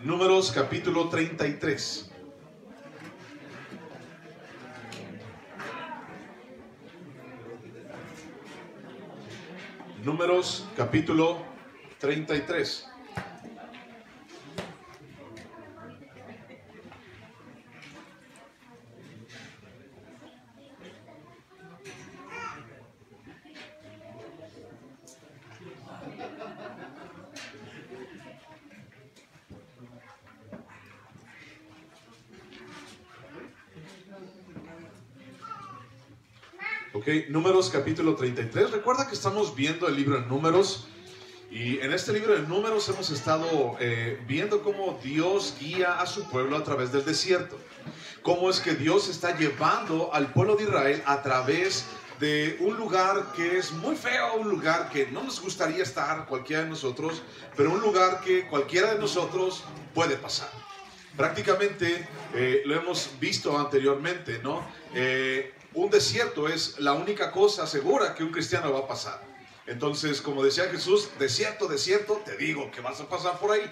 Números capítulo 33. Números capítulo 33. Ok, Números capítulo 33. Recuerda que estamos viendo el libro de Números. Y en este libro de Números hemos estado viendo cómo Dios guía a su pueblo a través del desierto. Cómo es que Dios está llevando al pueblo de Israel a través de un lugar que es muy feo, un lugar que no nos gustaría estar cualquiera de nosotros, pero un lugar que cualquiera de nosotros puede pasar. Prácticamente lo hemos visto anteriormente, ¿no? Un desierto es la única cosa segura que un cristiano va a pasar. Entonces, como decía Jesús, desierto, desierto, te digo que vas a pasar por ahí.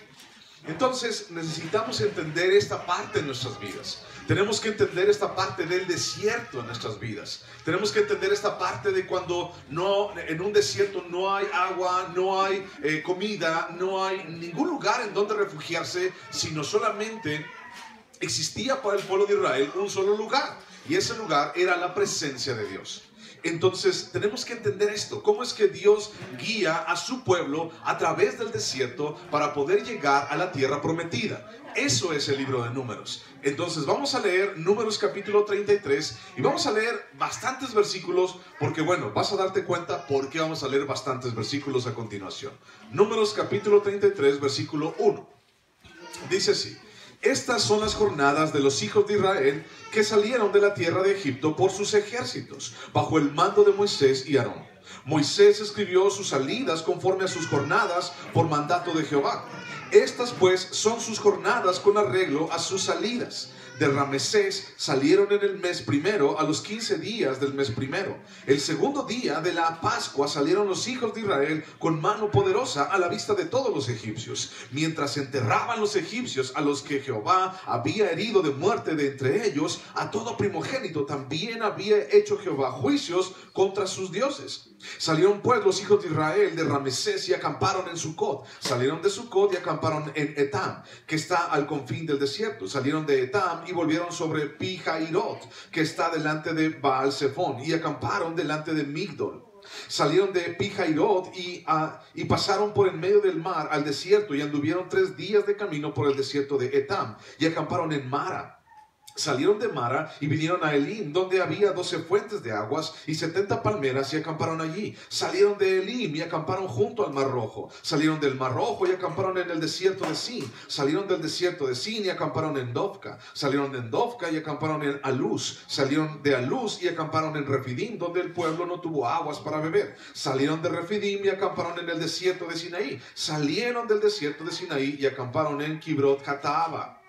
Entonces, necesitamos entender esta parte de nuestras vidas. Tenemos que entender esta parte del desierto en nuestras vidas. Tenemos que entender esta parte de cuando en un desierto no hay agua, no hay comida, no hay ningún lugar en donde refugiarse, sino solamente existía para el pueblo de Israel un solo lugar. Y ese lugar era la presencia de Dios. Entonces tenemos que entender esto, cómo es que Dios guía a su pueblo a través del desierto para poder llegar a la tierra prometida. Eso es el libro de Números. Entonces vamos a leer Números capítulo 33 y vamos a leer bastantes versículos porque bueno, vas a darte cuenta por qué vamos a leer bastantes versículos a continuación. Números capítulo 33 versículo 1. Dice así: estas son las jornadas de los hijos de Israel que salieron de la tierra de Egipto por sus ejércitos, bajo el mando de Moisés y Aarón. Moisés escribió sus salidas conforme a sus jornadas por mandato de Jehová. Estas pues son sus jornadas con arreglo a sus salidas. De Ramesés salieron en el mes primero a los 15 días del mes primero. El segundo día de la Pascua salieron los hijos de Israel con mano poderosa a la vista de todos los egipcios, mientras enterraban los egipcios a los que Jehová había herido de muerte de entre ellos. A todo primogénito también había hecho Jehová juicios contra sus dioses. Salieron pues los hijos de Israel de Ramesés y acamparon en Sucot. Salieron de Sucot y acamparon en Etam, que está al confín del desierto. Salieron de Etam y volvieron sobre Pi-Hairot, que está delante de Baal-Zephón, y acamparon delante de Migdol. Salieron de Pi-Hairot y pasaron por en medio del mar al desierto, y anduvieron 3 días de camino por el desierto de Etam, y acamparon en Mara. Salieron de Mara y vinieron a Elim, donde había 12 fuentes de aguas y 70 palmeras, y acamparon allí. Salieron de Elim y acamparon junto al Mar Rojo. Salieron del Mar Rojo y acamparon en el desierto de Sin. Salieron del desierto de Sin y acamparon en Dofca. Salieron de Dofca y acamparon en Aluz. Salieron de Aluz y acamparon en Refidim, donde el pueblo no tuvo aguas para beber. Salieron de Refidim y acamparon en el desierto de Sinaí. Salieron del desierto de Sinaí y acamparon en Kibrot Hataaba.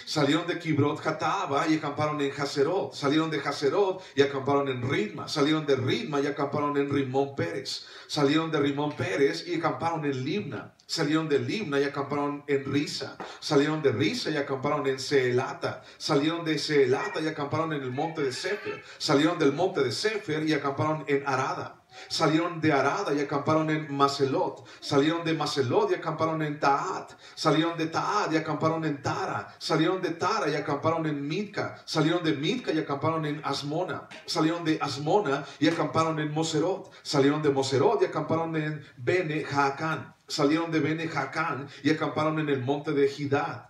Salieron de Kibrot Hataaba y acamparon en Haserot. Salieron de Haserot y acamparon en Ritma. Salieron de Ritma y acamparon en Rimón Pérez. Salieron de Rimón Pérez y acamparon en Libna. Salieron de Libna y acamparon en Risa. Salieron de Risa y acamparon en Seelata. Salieron de Seelata y acamparon en el monte de Sefer. Salieron del monte de Sefer y acamparon en Arada. Salieron de Arada y acamparon en Maselot. Salieron de Maselot y acamparon en Taat. Salieron de Taat y acamparon en Tara. Salieron de Tara y acamparon en Midca. Salieron de Midca y acamparon en Asmona. Salieron de Asmona y acamparon en Moserot. Salieron de Moserot y acamparon en Bene Jaacán. Salieron de Bene Jaacán y acamparon en el monte de Gidad.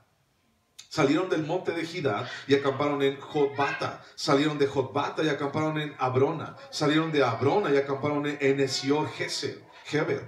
Salieron del monte de Gidad y acamparon en Jotbata. Salieron de Jotbata y acamparon en Abrona. Salieron de Abrona y acamparon en Heber.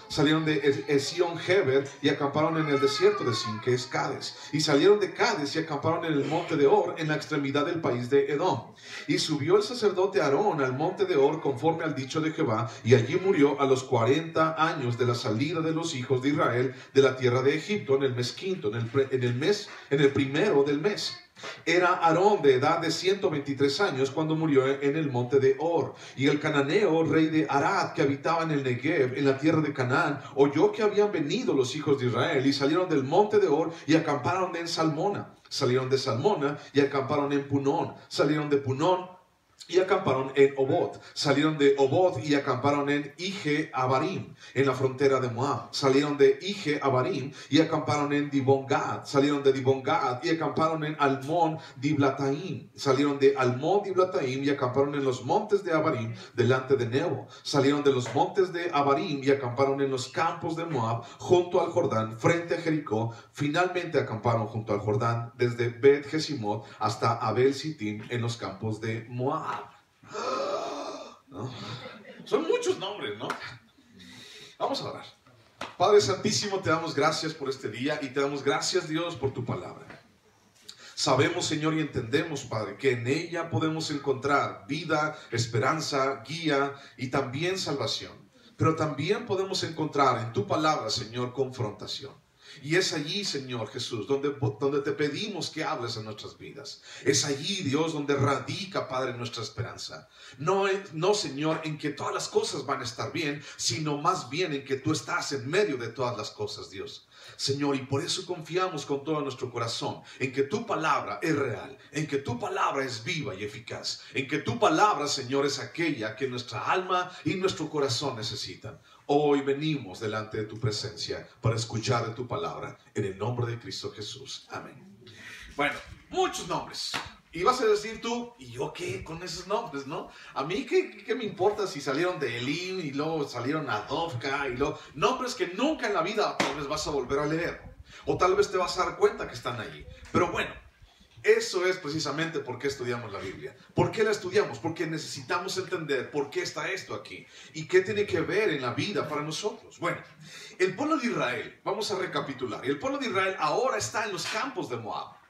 Salieron de Esión-Heber y acamparon en el desierto de Sin, que es Cades. Y salieron de Cades y acamparon en el monte de Or, en la extremidad del país de Edom. Y subió el sacerdote Aarón al monte de Or conforme al dicho de Jehová, y allí murió a los 40 años de la salida de los hijos de Israel de la tierra de Egipto, en el mes quinto, en el primero del mes. Era Aarón de edad de 123 años cuando murió en el monte de Hor. Y el cananeo, rey de Arad, que habitaba en el Negev, en la tierra de Canaán, oyó que habían venido los hijos de Israel y salieron del monte de Hor y acamparon en Salmona. Salieron de Salmona y acamparon en Punón. Salieron de Punón y acamparon en Obot. Salieron de Obot y acamparon en Ije Abarim, en la frontera de Moab. Salieron de Ije Abarim y acamparon en Dibon-Gad. Salieron de Dibon-Gad y acamparon en Almón Diblataim. Salieron de Almón Diblataim y acamparon en los montes de Abarim delante de Nebo. Salieron de los montes de Abarim y acamparon en los campos de Moab junto al Jordán frente a Jericó. Finalmente acamparon junto al Jordán desde Bet-Jesimot hasta Abel-Sittim en los campos de Moab. ¿No? Son muchos nombres, ¿no? Vamos a orar. Padre Santísimo, te damos gracias por este día y te damos gracias, Dios, por tu palabra. Sabemos, Señor, y entendemos, Padre, que en ella podemos encontrar vida, esperanza, guía y también salvación. Pero también podemos encontrar en tu palabra, Señor, confrontación. Y es allí, Señor Jesús, donde te pedimos que hables en nuestras vidas. Es allí, Dios, donde radica, Padre, nuestra esperanza. No, Señor, en que todas las cosas van a estar bien, sino más bien en que tú estás en medio de todas las cosas, Dios. Señor, y por eso confiamos con todo nuestro corazón en que tu palabra es real, en que tu palabra es viva y eficaz, en que tu palabra, Señor, es aquella que nuestra alma y nuestro corazón necesitan. Hoy venimos delante de tu presencia para escuchar de tu palabra en el nombre de Cristo Jesús. Amén. Bueno, muchos nombres. Y vas a decir tú, ¿y yo qué con esos nombres, no? A mí, ¿qué me importa si salieron de Elim y luego salieron a Dovka y luego nombres que nunca en la vida tal vez vas a volver a leer? O tal vez te vas a dar cuenta que están allí. Pero bueno, eso es precisamente por qué estudiamos la Biblia. ¿Por qué la estudiamos? Porque necesitamos entender por qué está esto aquí y qué tiene que ver en la vida para nosotros. Bueno, el pueblo de Israel, vamos a recapitular. El pueblo de Israel ahora está en los campos de Moab.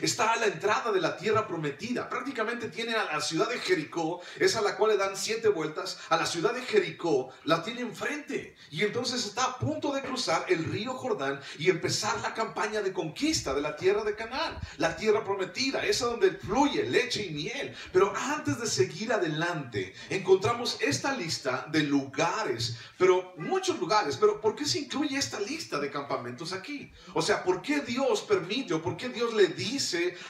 Está a la entrada de la tierra prometida. Prácticamente tiene a la ciudad de Jericó, es a la cual le dan 7 vueltas. A la ciudad de Jericó la tiene enfrente. Y entonces está a punto de cruzar el río Jordán y empezar la campaña de conquista de la tierra de Canaán. La tierra prometida, esa donde fluye leche y miel. Pero antes de seguir adelante, encontramos esta lista de lugares. Pero muchos lugares. Pero ¿por qué se incluye esta lista de campamentos aquí? O sea, ¿por qué Dios permite o por qué Dios le dice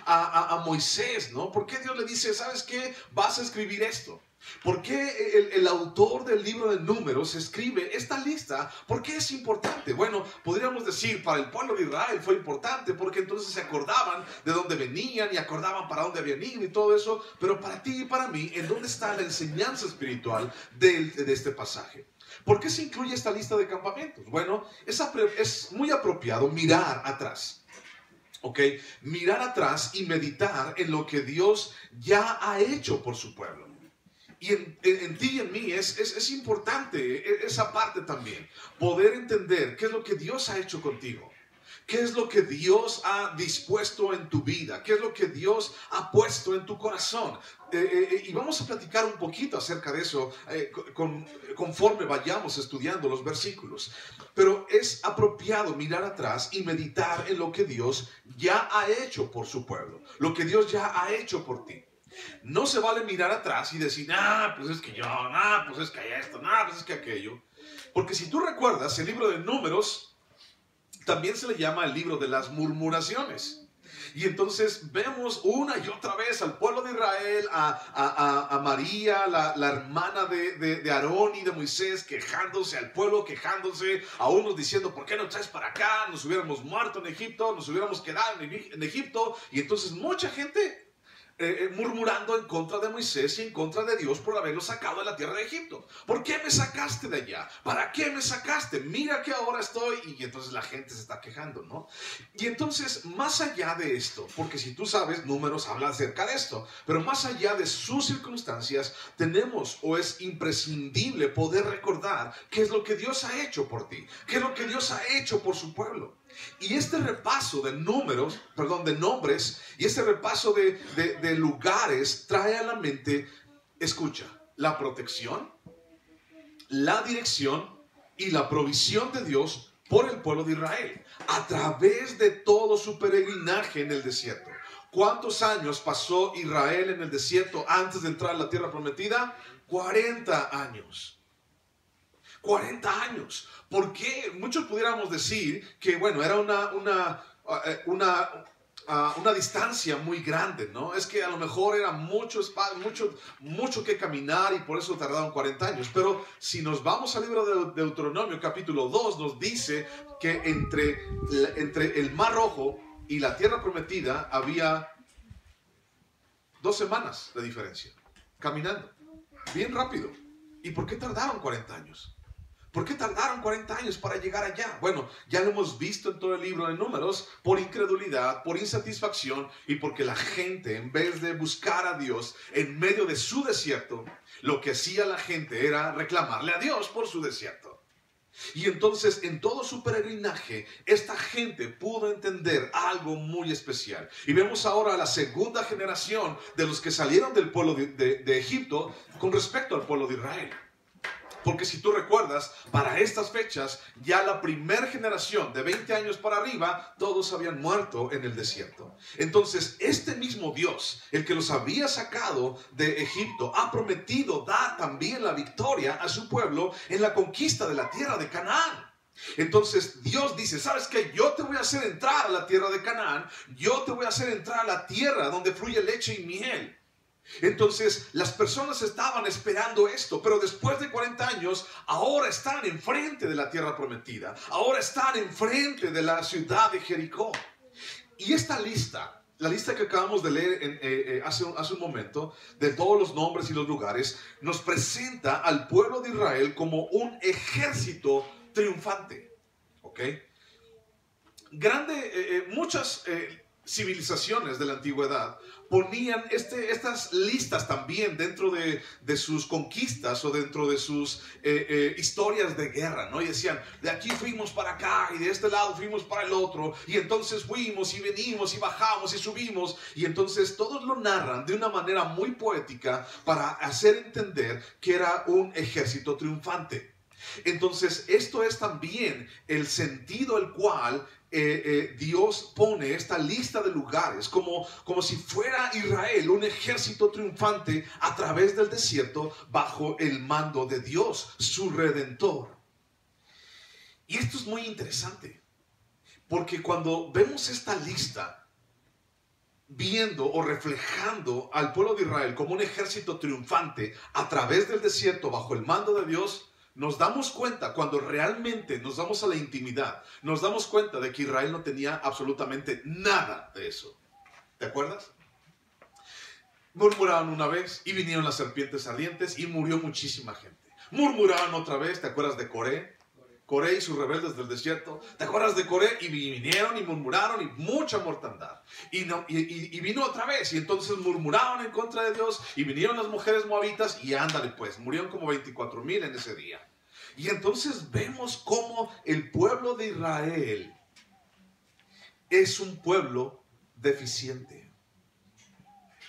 a Moisés, ¿no? ¿Por qué Dios le dice, ¿sabes qué? Vas a escribir esto. ¿Por qué el autor del libro de Números escribe esta lista? ¿Por qué es importante? Bueno, podríamos decir, para el pueblo de Israel fue importante porque entonces se acordaban de dónde venían y acordaban para dónde habían ido y todo eso. Pero para ti y para mí, ¿en dónde está la enseñanza espiritual de este pasaje? ¿Por qué se incluye esta lista de campamentos? Bueno, es muy apropiado mirar atrás. ¿Ok? Mirar atrás y meditar en lo que Dios ya ha hecho por su pueblo. Y en ti y en mí es importante esa parte también. Poder entender qué es lo que Dios ha hecho contigo. ¿Qué es lo que Dios ha dispuesto en tu vida? ¿Qué es lo que Dios ha puesto en tu corazón? Y vamos a platicar un poquito acerca de eso conforme vayamos estudiando los versículos. Pero es apropiado mirar atrás y meditar en lo que Dios ya ha hecho por su pueblo. Lo que Dios ya ha hecho por ti. No se vale mirar atrás y decir, pues es que yo, pues es que esto, pues es que aquello. Porque si tú recuerdas, el libro de Números también se le llama el libro de las murmuraciones. Y entonces vemos una y otra vez al pueblo de Israel, a María, la hermana de Aarón y de Moisés, quejándose, al pueblo quejándose, a unos diciendo, ¿por qué no traes para acá? Nos hubiéramos muerto en Egipto, nos hubiéramos quedado en Egipto. Y entonces mucha gente murmurando en contra de Moisés y en contra de Dios por haberlo sacado de la tierra de Egipto. ¿Por qué me sacaste de allá? ¿Para qué me sacaste? Mira que ahora estoy... Y entonces la gente se está quejando, ¿no? Y entonces, más allá de esto, porque si tú sabes, Números habla acerca de esto, pero más allá de sus circunstancias, tenemos o es imprescindible poder recordar qué es lo que Dios ha hecho por ti, qué es lo que Dios ha hecho por su pueblo. Y este repaso de nombres, y este repaso de lugares trae a la mente, escucha, la protección, la dirección y la provisión de Dios por el pueblo de Israel a través de todo su peregrinaje en el desierto. ¿Cuántos años pasó Israel en el desierto antes de entrar a la tierra prometida? 40 años. 40 años. ¿Por qué? Muchos pudiéramos decir que, bueno, era una distancia muy grande, ¿no? Es que a lo mejor era mucho que caminar y por eso tardaron 40 años. Pero si nos vamos al libro de Deuteronomio, capítulo 2, nos dice que entre el Mar Rojo y la tierra prometida había 2 semanas de diferencia, caminando, bien rápido. ¿Y por qué tardaron 40 años? ¿Por qué tardaron 40 años para llegar allá? Bueno, ya lo hemos visto en todo el libro de Números, por incredulidad, por insatisfacción y porque la gente, en vez de buscar a Dios en medio de su desierto, lo que hacía la gente era reclamarle a Dios por su desierto. Y entonces, en todo su peregrinaje, esta gente pudo entender algo muy especial. Y vemos ahora a la segunda generación de los que salieron del pueblo de Egipto con respecto al pueblo de Israel. Porque si tú recuerdas, para estas fechas, ya la primera generación de 20 años para arriba, todos habían muerto en el desierto. Entonces, este mismo Dios, el que los había sacado de Egipto, ha prometido dar también la victoria a su pueblo en la conquista de la tierra de Canaán. Entonces Dios dice, ¿sabes qué? Yo te voy a hacer entrar a la tierra de Canaán, yo te voy a hacer entrar a la tierra donde fluye leche y miel. Entonces las personas estaban esperando esto, pero después de 40 años ahora están enfrente de la tierra prometida, ahora están enfrente de la ciudad de Jericó. Y esta lista, la lista que acabamos de leer hace un momento, de todos los nombres y los lugares, nos presenta al pueblo de Israel como un ejército triunfante. ¿Ok? Muchas civilizaciones de la antigüedad ponían estas listas también dentro de sus conquistas o dentro de sus historias de guerra, ¿no? Y decían, de aquí fuimos para acá y de este lado fuimos para el otro, y entonces fuimos y venimos y bajamos y subimos, y entonces todos lo narran de una manera muy poética para hacer entender que era un ejército triunfante. Entonces esto es también el sentido el cual Dios pone esta lista de lugares como si fuera Israel un ejército triunfante a través del desierto bajo el mando de Dios, su Redentor. Y esto es muy interesante, porque cuando vemos esta lista viendo o reflejando al pueblo de Israel como un ejército triunfante a través del desierto bajo el mando de Dios, nos damos cuenta, cuando realmente nos vamos a la intimidad, nos damos cuenta de que Israel no tenía absolutamente nada de eso. ¿Te acuerdas? Murmuraban una vez y vinieron las serpientes ardientes y murió muchísima gente. Murmuraban otra vez, ¿te acuerdas de Coré? Coré y sus rebeldes del desierto. ¿Te acuerdas de Coré? Y vinieron y murmuraron y mucha mortandad. Y vino otra vez y entonces murmuraron en contra de Dios y vinieron las mujeres moabitas y ándale pues, murieron como 24,000 en ese día. Y entonces vemos cómo el pueblo de Israel es un pueblo deficiente.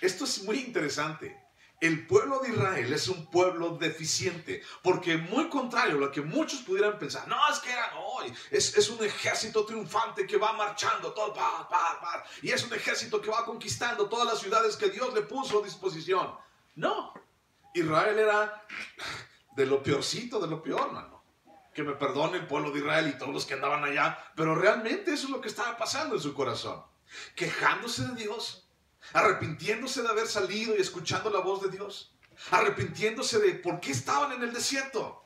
Esto es muy interesante. El pueblo de Israel es un pueblo deficiente, porque muy contrario a lo que muchos pudieran pensar, no, es que es un ejército triunfante que va marchando todo, y es un ejército que va conquistando todas las ciudades que Dios le puso a disposición. No, Israel era de lo peorcito, de lo peor, mano. Que me perdone el pueblo de Israel y todos los que andaban allá, pero realmente eso es lo que estaba pasando en su corazón, quejándose de Dios, arrepintiéndose de haber salido y escuchando la voz de Dios, arrepintiéndose de por qué estaban en el desierto,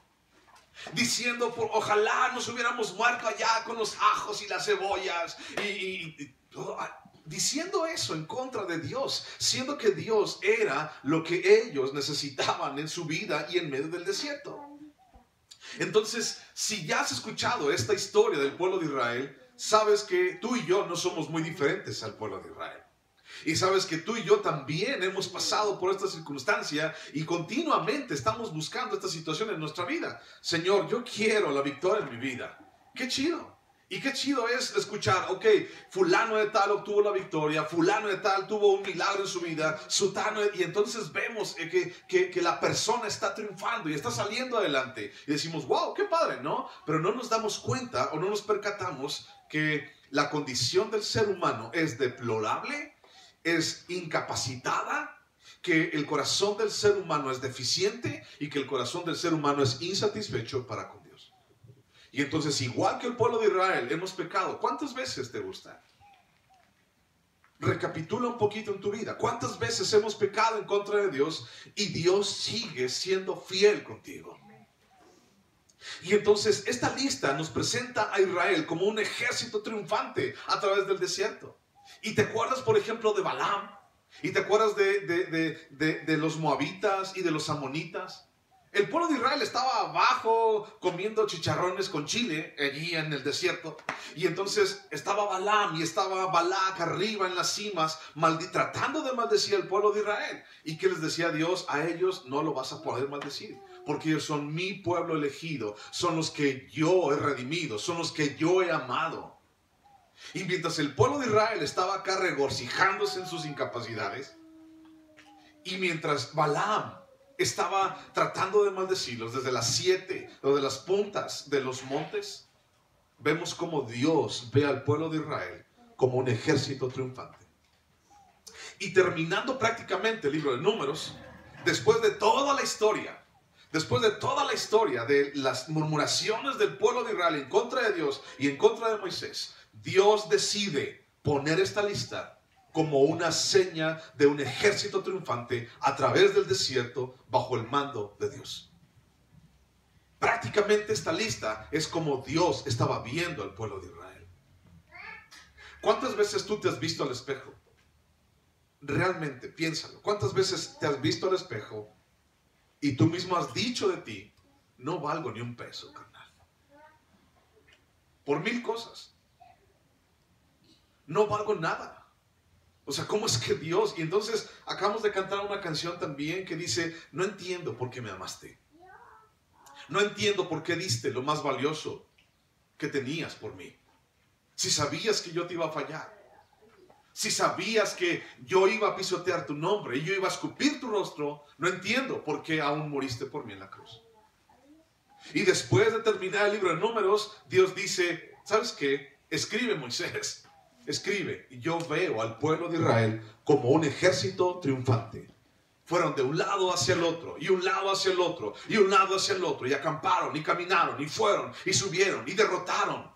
diciendo, ojalá nos hubiéramos muerto allá con los ajos y las cebollas, diciendo eso en contra de Dios, siendo que Dios era lo que ellos necesitaban en su vida y en medio del desierto. Entonces, si ya has escuchado esta historia del pueblo de Israel, sabes que tú y yo no somos muy diferentes al pueblo de Israel. Y sabes que tú y yo también hemos pasado por esta circunstancia y continuamente estamos buscando esta situación en nuestra vida. Señor, yo quiero la victoria en mi vida. ¡Qué chido! Y qué chido es escuchar, ok, fulano de tal obtuvo la victoria, fulano de tal tuvo un milagro en su vida, y entonces vemos que la persona está triunfando y está saliendo adelante. Y decimos, wow, qué padre, ¿no? Pero no nos damos cuenta o no nos percatamos que la condición del ser humano es deplorable es incapacitada, que el corazón del ser humano es deficiente y que el corazón del ser humano es insatisfecho para con Dios. Y entonces, igual que el pueblo de Israel, hemos pecado. ¿Cuántas veces te gusta? Recapitula un poquito en tu vida. ¿Cuántas veces hemos pecado en contra de Dios y Dios sigue siendo fiel contigo? Y entonces esta lista nos presenta a Israel como un ejército triunfante a través del desierto. Y te acuerdas, por ejemplo, de Balaam. Y te acuerdas de los moabitas y de los amonitas. El pueblo de Israel estaba abajo comiendo chicharrones con chile allí en el desierto. Y entonces estaba Balaam y estaba Balac arriba en las cimas tratando de maldecir al pueblo de Israel. ¿Y qué les decía Dios? A ellos no lo vas a poder maldecir, porque ellos son mi pueblo elegido, son los que yo he redimido, son los que yo he amado. Y mientras el pueblo de Israel estaba acá regocijándose en sus incapacidades, y mientras Balaam estaba tratando de maldecirlos desde las 7 o de las puntas de los montes, vemos como Dios ve al pueblo de Israel como un ejército triunfante. Y terminando prácticamente el libro de Números, después de toda la historia de las murmuraciones del pueblo de Israel en contra de Dios y en contra de Moisés, Dios decide poner esta lista como una seña de un ejército triunfante a través del desierto bajo el mando de Dios. Prácticamente esta lista es como Dios estaba viendo al pueblo de Israel. ¿Cuántas veces tú te has visto al espejo? Realmente, piénsalo. ¿Cuántas veces te has visto al espejo y tú mismo has dicho de ti, no valgo ni un peso, carnal? Por 1000 cosas. No valgo nada. O sea, ¿cómo es que Dios? Y entonces acabamos de cantar una canción también que dice, no entiendo por qué me amaste. No entiendo por qué diste lo más valioso que tenías por mí. Si sabías que yo te iba a fallar. Si sabías que yo iba a pisotear tu nombre y yo iba a escupir tu rostro, no entiendo por qué aún moriste por mí en la cruz. Y después de terminar el libro de Números, Dios dice, ¿sabes qué? Escribe, Moisés. Escribe. Y yo veo al pueblo de Israel como un ejército triunfante. Fueron de un lado hacia el otro, y un lado hacia el otro, y un lado hacia el otro, y acamparon, y caminaron, y fueron, y subieron, y derrotaron.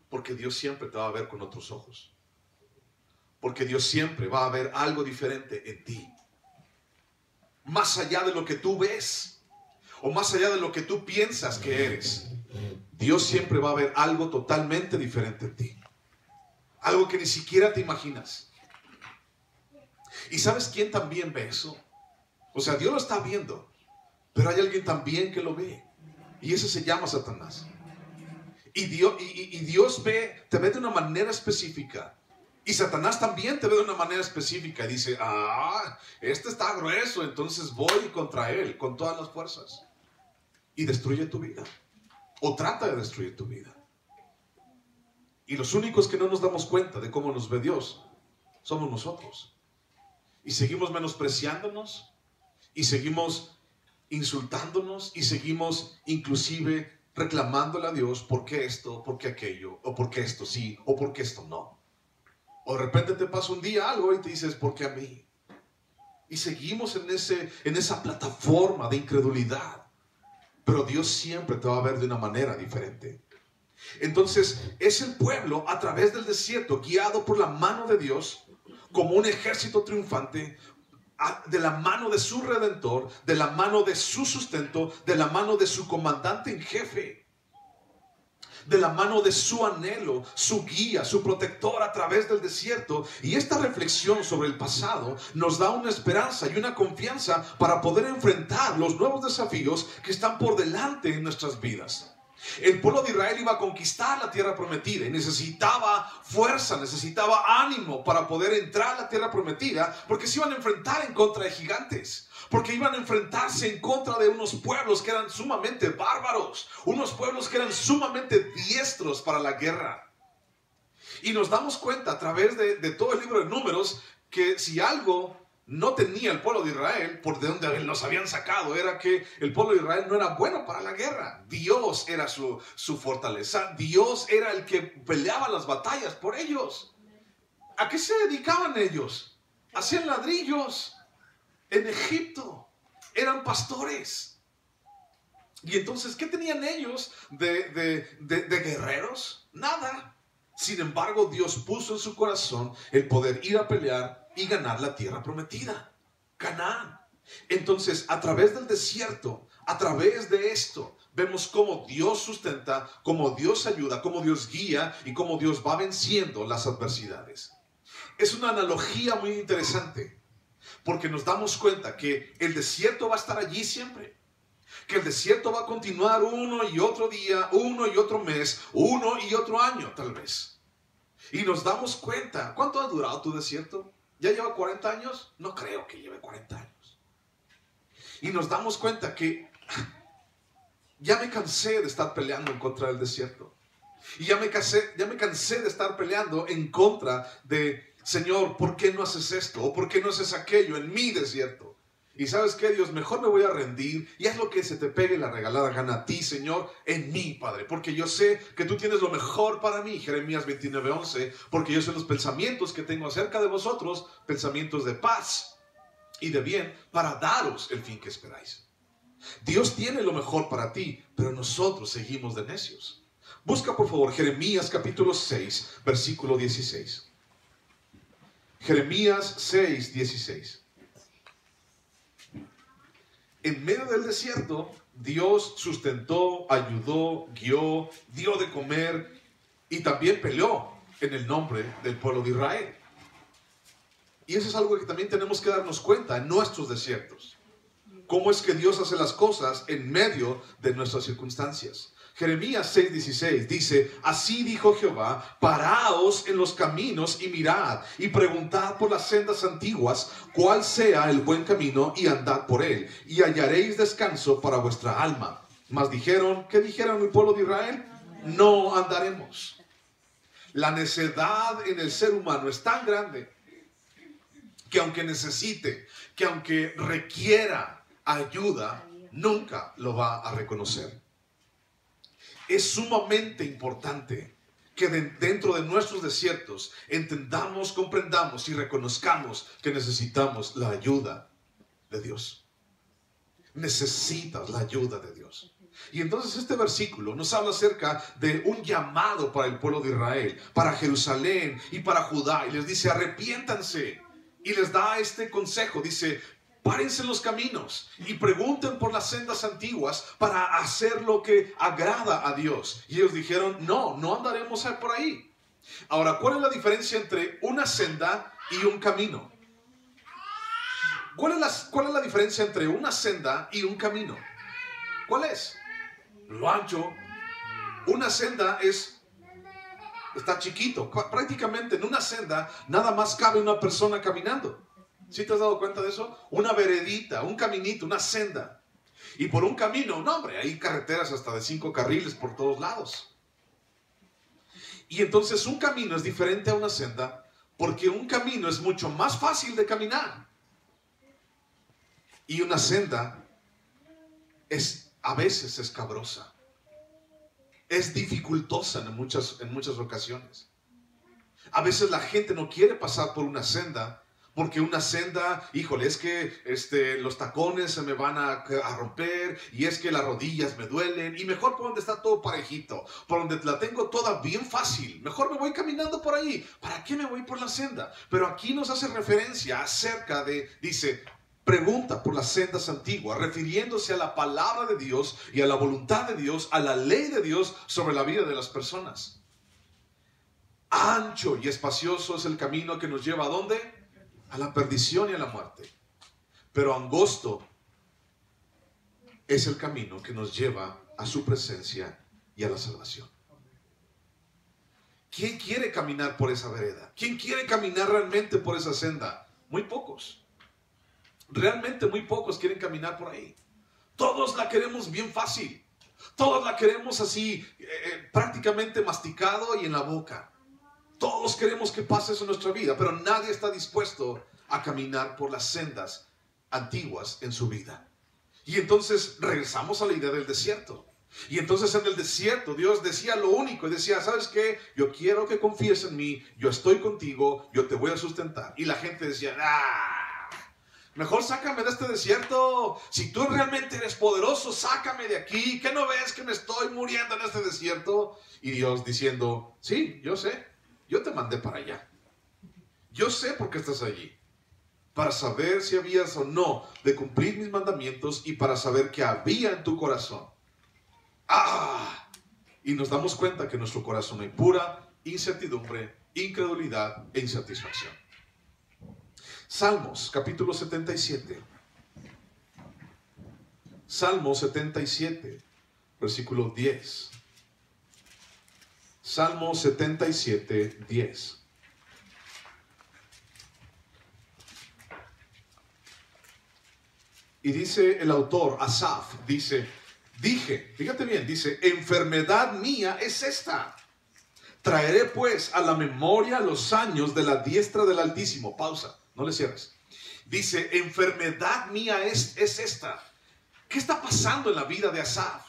Porque Dios siempre te va a ver con otros ojos. Porque Dios siempre va a ver algo diferente en ti. Más allá de lo que tú ves, o más allá de lo que tú piensas que eres, Dios siempre va a ver algo totalmente diferente en ti. Algo que ni siquiera te imaginas. ¿Y sabes quién también ve eso? O sea, Dios lo está viendo, pero hay alguien también que lo ve. Y ese se llama Satanás. Y Dios te ve de una manera específica. Y Satanás también te ve de una manera específica. Y dice, este está grueso, entonces voy contra él con todas las fuerzas. Y destruye tu vida. O trata de destruir tu vida. Y los únicos que no nos damos cuenta de cómo nos ve Dios somos nosotros. Y seguimos menospreciándonos, y seguimos insultándonos, y seguimos inclusive reclamándole a Dios por qué esto, por qué aquello, o por qué esto sí, o por qué esto no. O de repente te pasa un día algo y te dices, ¿por qué a mí? Y seguimos en esa plataforma de incredulidad. Pero Dios siempre te va a ver de una manera diferente. Entonces es el pueblo a través del desierto, guiado por la mano de Dios, como un ejército triunfante, de la mano de su Redentor, de la mano de su sustento, de la mano de su comandante en jefe, de la mano de su anhelo, su guía, su protector a través del desierto. Y esta reflexión sobre el pasado nos da una esperanza y una confianza para poder enfrentar los nuevos desafíos que están por delante en nuestras vidas. El pueblo de Israel iba a conquistar la tierra prometida y necesitaba fuerza, necesitaba ánimo para poder entrar a la tierra prometida, porque se iban a enfrentar en contra de gigantes, porque iban a enfrentarse en contra de unos pueblos que eran sumamente bárbaros, unos pueblos que eran sumamente diestros para la guerra. Y nos damos cuenta a través de todo el libro de Números que si algo no tenía el pueblo de Israel, por de donde los habían sacado, era que el pueblo de Israel no era bueno para la guerra. Dios era su fortaleza. Dios era el que peleaba las batallas por ellos. ¿A qué se dedicaban ellos? Hacían ladrillos en Egipto. Eran pastores. Y entonces, ¿qué tenían ellos de guerreros? Nada. Sin embargo, Dios puso en su corazón el poder ir a pelear y ganar la tierra prometida, Canaán. Entonces, a través del desierto, a través de esto, vemos cómo Dios sustenta, cómo Dios ayuda, cómo Dios guía y cómo Dios va venciendo las adversidades. Es una analogía muy interesante, porque nos damos cuenta que el desierto va a estar allí siempre. Que el desierto va a continuar uno y otro día, uno y otro mes, uno y otro año tal vez. Y nos damos cuenta, ¿cuánto ha durado tu desierto? ¿Ya lleva 40 años? No creo que lleve 40 años. Y nos damos cuenta que ya me cansé de estar peleando en contra del desierto. Y ya me cansé de estar peleando en contra de, Señor, ¿por qué no haces esto? ¿O por qué no haces aquello en mi desierto? Y ¿sabes qué, Dios? Mejor me voy a rendir y haz lo que se te pegue la regalada gana a ti, Señor, en mí, Padre. Porque yo sé que tú tienes lo mejor para mí, Jeremías 29:11. Porque yo sé los pensamientos que tengo acerca de vosotros, pensamientos de paz y de bien, para daros el fin que esperáis. Dios tiene lo mejor para ti, pero nosotros seguimos de necios. Busca por favor Jeremías capítulo 6, versículo 16. Jeremías 6, 16. En medio del desierto, Dios sustentó, ayudó, guió, dio de comer y también peleó en el nombre del pueblo de Israel. Y eso es algo que también tenemos que darnos cuenta en nuestros desiertos. Cómo es que Dios hace las cosas en medio de nuestras circunstancias. Jeremías 6:16 dice: así dijo Jehová, paraos en los caminos y mirad, y preguntad por las sendas antiguas, cuál sea el buen camino, y andad por él, y hallaréis descanso para vuestra alma. Mas dijeron, ¿qué dijeron el pueblo de Israel? No andaremos. La necedad en el ser humano es tan grande que aunque necesite, que aunque requiera ayuda, nunca lo va a reconocer. Es sumamente importante que dentro de nuestros desiertos entendamos, comprendamos y reconozcamos que necesitamos la ayuda de Dios. Necesitas la ayuda de Dios. Y entonces este versículo nos habla acerca de un llamado para el pueblo de Israel, para Jerusalén y para Judá. Y les dice, arrepiéntanse. Y les da este consejo, dice, párense en los caminos y pregunten por las sendas antiguas para hacer lo que agrada a Dios. Y ellos dijeron, no andaremos por ahí. Ahora, ¿cuál es la diferencia entre una senda y un camino? ¿Cuál es la diferencia entre una senda y un camino? ¿Cuál es? Lo ancho. Una senda está chiquito. Prácticamente en una senda nada más cabe una persona caminando. ¿Sí te has dado cuenta de eso? Una veredita, un caminito, una senda. Y por un camino, no hombre, hay carreteras hasta de 5 carriles por todos lados. Y entonces un camino es diferente a una senda porque un camino es mucho más fácil de caminar. Y una senda es a veces escabrosa. Es dificultosa en muchas ocasiones. A veces la gente no quiere pasar por una senda porque una senda, híjole, es que los tacones se me van a romper y es que las rodillas me duelen y mejor por donde está todo parejito, por donde la tengo toda bien fácil, mejor me voy caminando por ahí. ¿Para qué me voy por la senda? Pero aquí nos hace referencia acerca de, dice, pregunta por las sendas antiguas, refiriéndose a la palabra de Dios y a la voluntad de Dios, a la ley de Dios sobre la vida de las personas. Ancho y espacioso es el camino que nos lleva ¿a dónde? A la perdición y a la muerte. Pero angosto es el camino que nos lleva a su presencia y a la salvación. ¿Quién quiere caminar por esa vereda? ¿Quién quiere caminar realmente por esa senda? Muy pocos. Realmente muy pocos quieren caminar por ahí. Todos la queremos bien fácil. Todos la queremos así, prácticamente masticado y en la boca. Todos queremos que pase eso en nuestra vida, pero nadie está dispuesto a caminar por las sendas antiguas en su vida. Y entonces regresamos a la idea del desierto. Y entonces en el desierto Dios decía lo único, y decía, ¿sabes qué? Yo quiero que confíes en mí, yo estoy contigo, yo te voy a sustentar. Y la gente decía, mejor sácame de este desierto. Si tú realmente eres poderoso, sácame de aquí. ¿Qué no ves que me estoy muriendo en este desierto? Y Dios diciendo, sí, yo sé, yo te mandé para allá. Yo sé por qué estás allí. Para saber si habías o no de cumplir mis mandamientos y para saber qué había en tu corazón. Y nos damos cuenta que en nuestro corazón hay pura incertidumbre, incredulidad e insatisfacción. Salmos, capítulo 77. Salmo 77, versículo 10. Salmo 77, 10. Y dice el autor, Asaf, dije, fíjate bien, dice, enfermedad mía es esta. Traeré pues a la memoria los años de la diestra del Altísimo. Pausa, no le cierres. Dice, enfermedad mía es esta. ¿Qué está pasando en la vida de Asaf?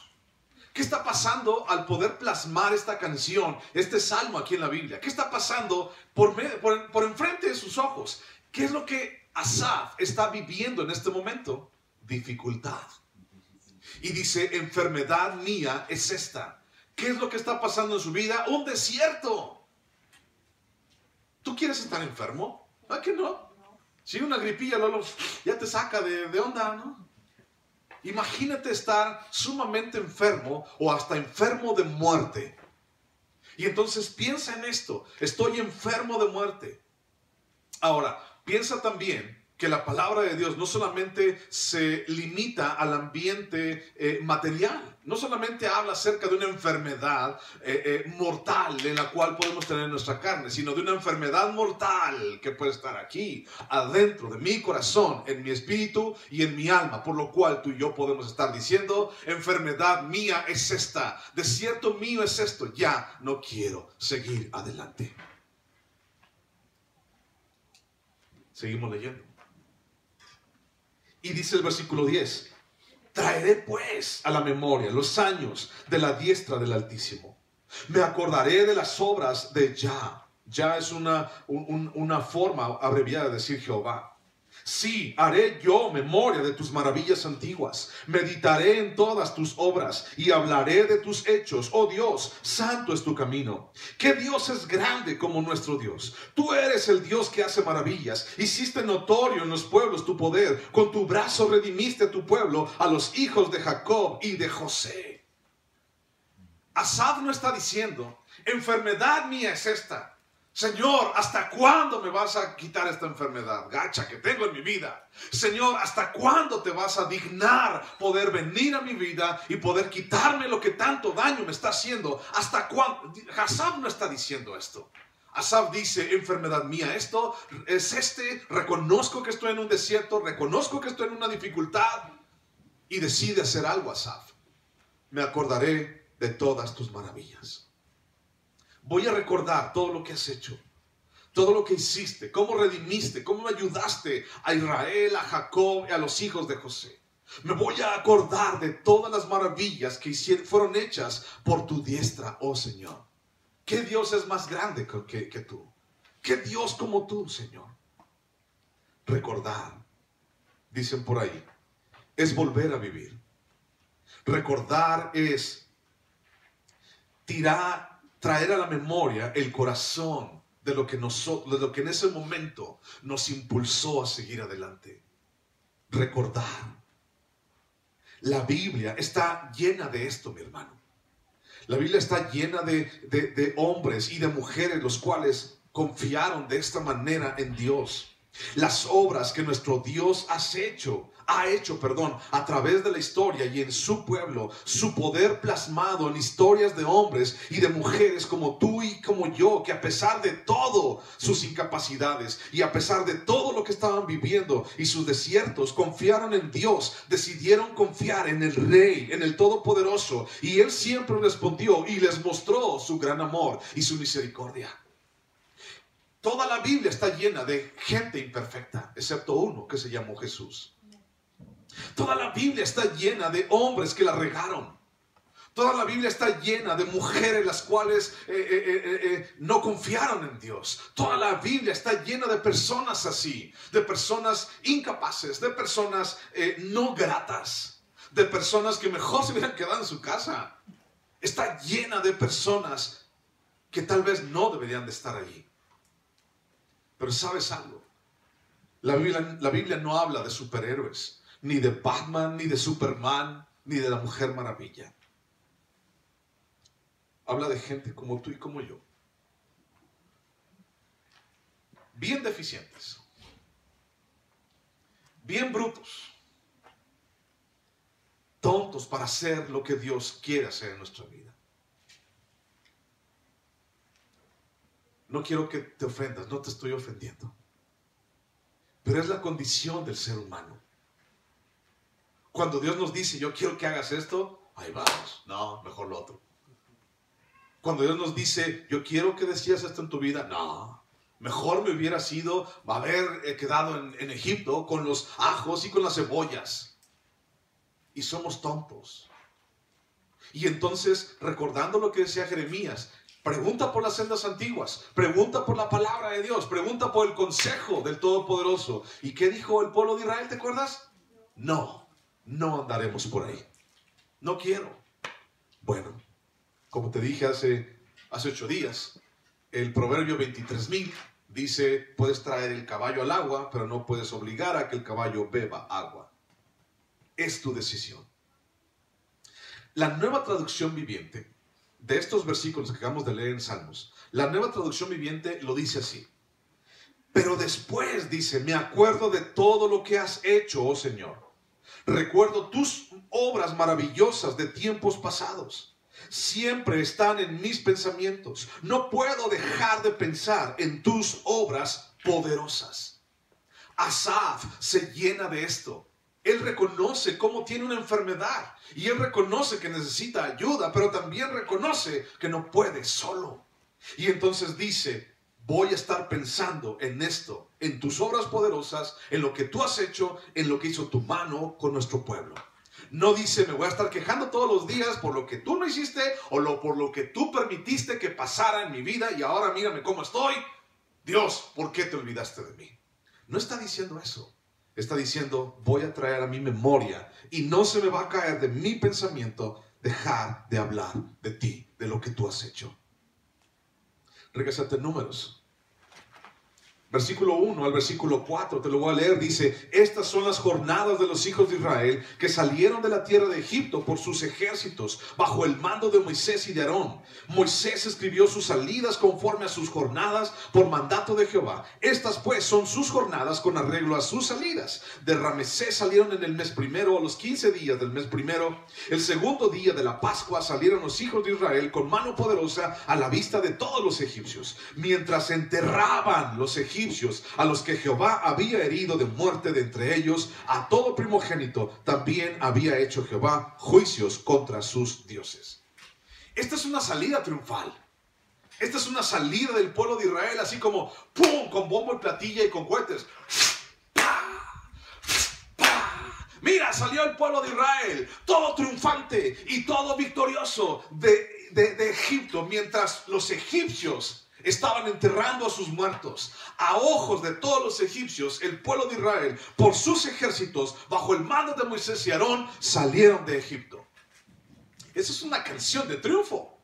¿Qué está pasando al poder plasmar esta canción, este salmo aquí en la Biblia? ¿Qué está pasando por enfrente de sus ojos? ¿Qué es lo que Asaf está viviendo en este momento? Dificultad. Y dice, enfermedad mía es esta. ¿Qué es lo que está pasando en su vida? Un desierto. ¿Tú quieres estar enfermo? ¿A qué no? Si una gripilla ya te saca de onda, ¿no? Imagínate estar sumamente enfermo o hasta enfermo de muerte. Y entonces piensa en esto, estoy enfermo de muerte. Ahora, piensa también que la palabra de Dios no solamente se limita al ambiente material, no solamente habla acerca de una enfermedad mortal en la cual podemos tener nuestra carne, sino de una enfermedad mortal que puede estar aquí, adentro de mi corazón, en mi espíritu y en mi alma, por lo cual tú y yo podemos estar diciendo, enfermedad mía es esta, desierto mío es esto, ya no quiero seguir adelante. Seguimos leyendo. Y dice el versículo 10, traeré pues a la memoria los años de la diestra del Altísimo. Me acordaré de las obras de Yah. Yah es una forma abreviada de decir Jehová. Sí, haré yo memoria de tus maravillas antiguas. Meditaré en todas tus obras y hablaré de tus hechos. Oh Dios, santo es tu camino. ¿Qué Dios es grande como nuestro Dios? Tú eres el Dios que hace maravillas. Hiciste notorio en los pueblos tu poder. Con tu brazo redimiste a tu pueblo, a los hijos de Jacob y de José. Asaf no está diciendo, enfermedad mía es esta. Señor, ¿hasta cuándo me vas a quitar esta enfermedad gacha que tengo en mi vida? Señor, ¿hasta cuándo te vas a dignar poder venir a mi vida y poder quitarme lo que tanto daño me está haciendo? ¿Hasta cuándo? Asaf no está diciendo esto. Asaf dice, enfermedad mía, esto es reconozco que estoy en un desierto, reconozco que estoy en una dificultad y decide hacer algo, Asaf. Me acordaré de todas tus maravillas. Voy a recordar todo lo que has hecho, todo lo que hiciste, cómo redimiste, cómo me ayudaste a Israel, a Jacob y a los hijos de José. Me voy a acordar de todas las maravillas que fueron hechas por tu diestra, oh Señor. ¿Qué Dios es más grande que tú? ¿Qué Dios como tú, Señor? Recordar, dicen por ahí, es volver a vivir. Recordar es traer a la memoria el corazón de lo que en ese momento nos impulsó a seguir adelante. Recordar. La Biblia está llena de esto, mi hermano. La Biblia está llena de hombres y de mujeres los cuales confiaron de esta manera en Dios. Las obras que nuestro Dios ha hecho a través de la historia y en su pueblo, su poder plasmado en historias de hombres y de mujeres como tú y como yo, que a pesar de todo sus incapacidades y a pesar de todo lo que estaban viviendo y sus desiertos, confiaron en Dios, decidieron confiar en el Rey, en el Todopoderoso, y Él siempre respondió y les mostró su gran amor y su misericordia. Toda la Biblia está llena de gente imperfecta, excepto uno que se llamó Jesús. Toda la Biblia está llena de hombres que la regaron. Toda la Biblia está llena de mujeres las cuales no confiaron en Dios. Toda la Biblia está llena de personas así, de personas incapaces, de personas no gratas, de personas que mejor se hubieran quedado en su casa. Está llena de personas que tal vez no deberían de estar allí. Pero ¿sabes algo? La Biblia no habla de superhéroes, ni de Batman, ni de Superman, ni de la Mujer Maravilla. Habla de gente como tú y como yo. Bien deficientes. Bien brutos. Tontos para hacer lo que Dios quiere hacer en nuestra vida. No quiero que te ofendas, no te estoy ofendiendo. Pero es la condición del ser humano. Cuando Dios nos dice, yo quiero que hagas esto, ahí vamos. No, mejor lo otro. Cuando Dios nos dice, yo quiero que decías esto en tu vida, no, mejor me hubiera sido haber quedado en Egipto con los ajos y con las cebollas. Y somos tontos. Y entonces, recordando lo que decía Jeremías, pregunta por las sendas antiguas, pregunta por la palabra de Dios, pregunta por el consejo del Todopoderoso. ¿Y qué dijo el pueblo de Israel? ¿Te acuerdas? No andaremos por ahí. No quiero. Bueno, como te dije hace 8 días, el Proverbio 23.000 dice, puedes traer el caballo al agua, pero no puedes obligar a que el caballo beba agua. Es tu decisión. La Nueva Traducción Viviente, de estos versículos que acabamos de leer en Salmos, la Nueva Traducción Viviente lo dice así. Pero después dice, me acuerdo de todo lo que has hecho, oh Señor. Recuerdo tus obras maravillosas de tiempos pasados. Siempre están en mis pensamientos. No puedo dejar de pensar en tus obras poderosas. Asaf se llena de esto. Él reconoce cómo tiene una enfermedad y él reconoce que necesita ayuda, pero también reconoce que no puede solo. Y entonces dice, voy a estar pensando en esto, en tus obras poderosas, en lo que tú has hecho, en lo que hizo tu mano con nuestro pueblo. No dice, me voy a estar quejando todos los días por lo que tú no hiciste o por lo que tú permitiste que pasara en mi vida y ahora mírame cómo estoy. Dios, ¿por qué te olvidaste de mí? No está diciendo eso. Está diciendo, voy a traer a mi memoria y no se me va a caer de mi pensamiento dejar de hablar de ti, de lo que tú has hecho. Regresate en Números. Versículo 1 al versículo 4, te lo voy a leer, dice, estas son las jornadas de los hijos de Israel que salieron de la tierra de Egipto por sus ejércitos, bajo el mando de Moisés y de Aarón. Moisés escribió sus salidas conforme a sus jornadas por mandato de Jehová. Estas pues son sus jornadas con arreglo a sus salidas. De Ramesés salieron en el mes primero, a los 15 días del mes primero. El segundo día de la Pascua salieron los hijos de Israel con mano poderosa a la vista de todos los egipcios, mientras enterraban los egipcios a los que Jehová había herido de muerte de entre ellos, a todo primogénito también había hecho Jehová juicios contra sus dioses. Esta es una salida triunfal. Esta es una salida del pueblo de Israel, así como ¡pum! Con bombo y platilla y con cohetes. ¡Pah! ¡Pah! Mira, salió el pueblo de Israel, todo triunfante y todo victorioso de Egipto, mientras los egipcios estaban enterrando a sus muertos. A ojos de todos los egipcios, el pueblo de Israel, por sus ejércitos, bajo el mando de Moisés y Aarón, salieron de Egipto. Esa es una canción de triunfo.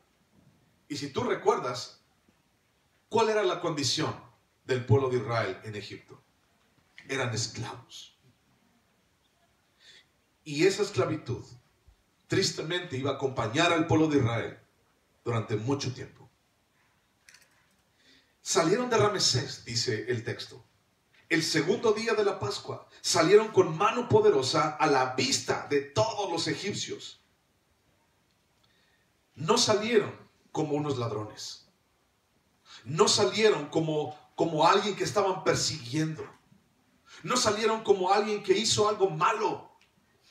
Y si tú recuerdas, ¿cuál era la condición del pueblo de Israel en Egipto? Eran esclavos. Y esa esclavitud, tristemente, iba a acompañar al pueblo de Israel durante mucho tiempo. Salieron de Ramesés, dice el texto. El segundo día de la Pascua salieron con mano poderosa a la vista de todos los egipcios. No salieron como unos ladrones. No salieron como alguien que estaban persiguiendo. No salieron como alguien que hizo algo malo.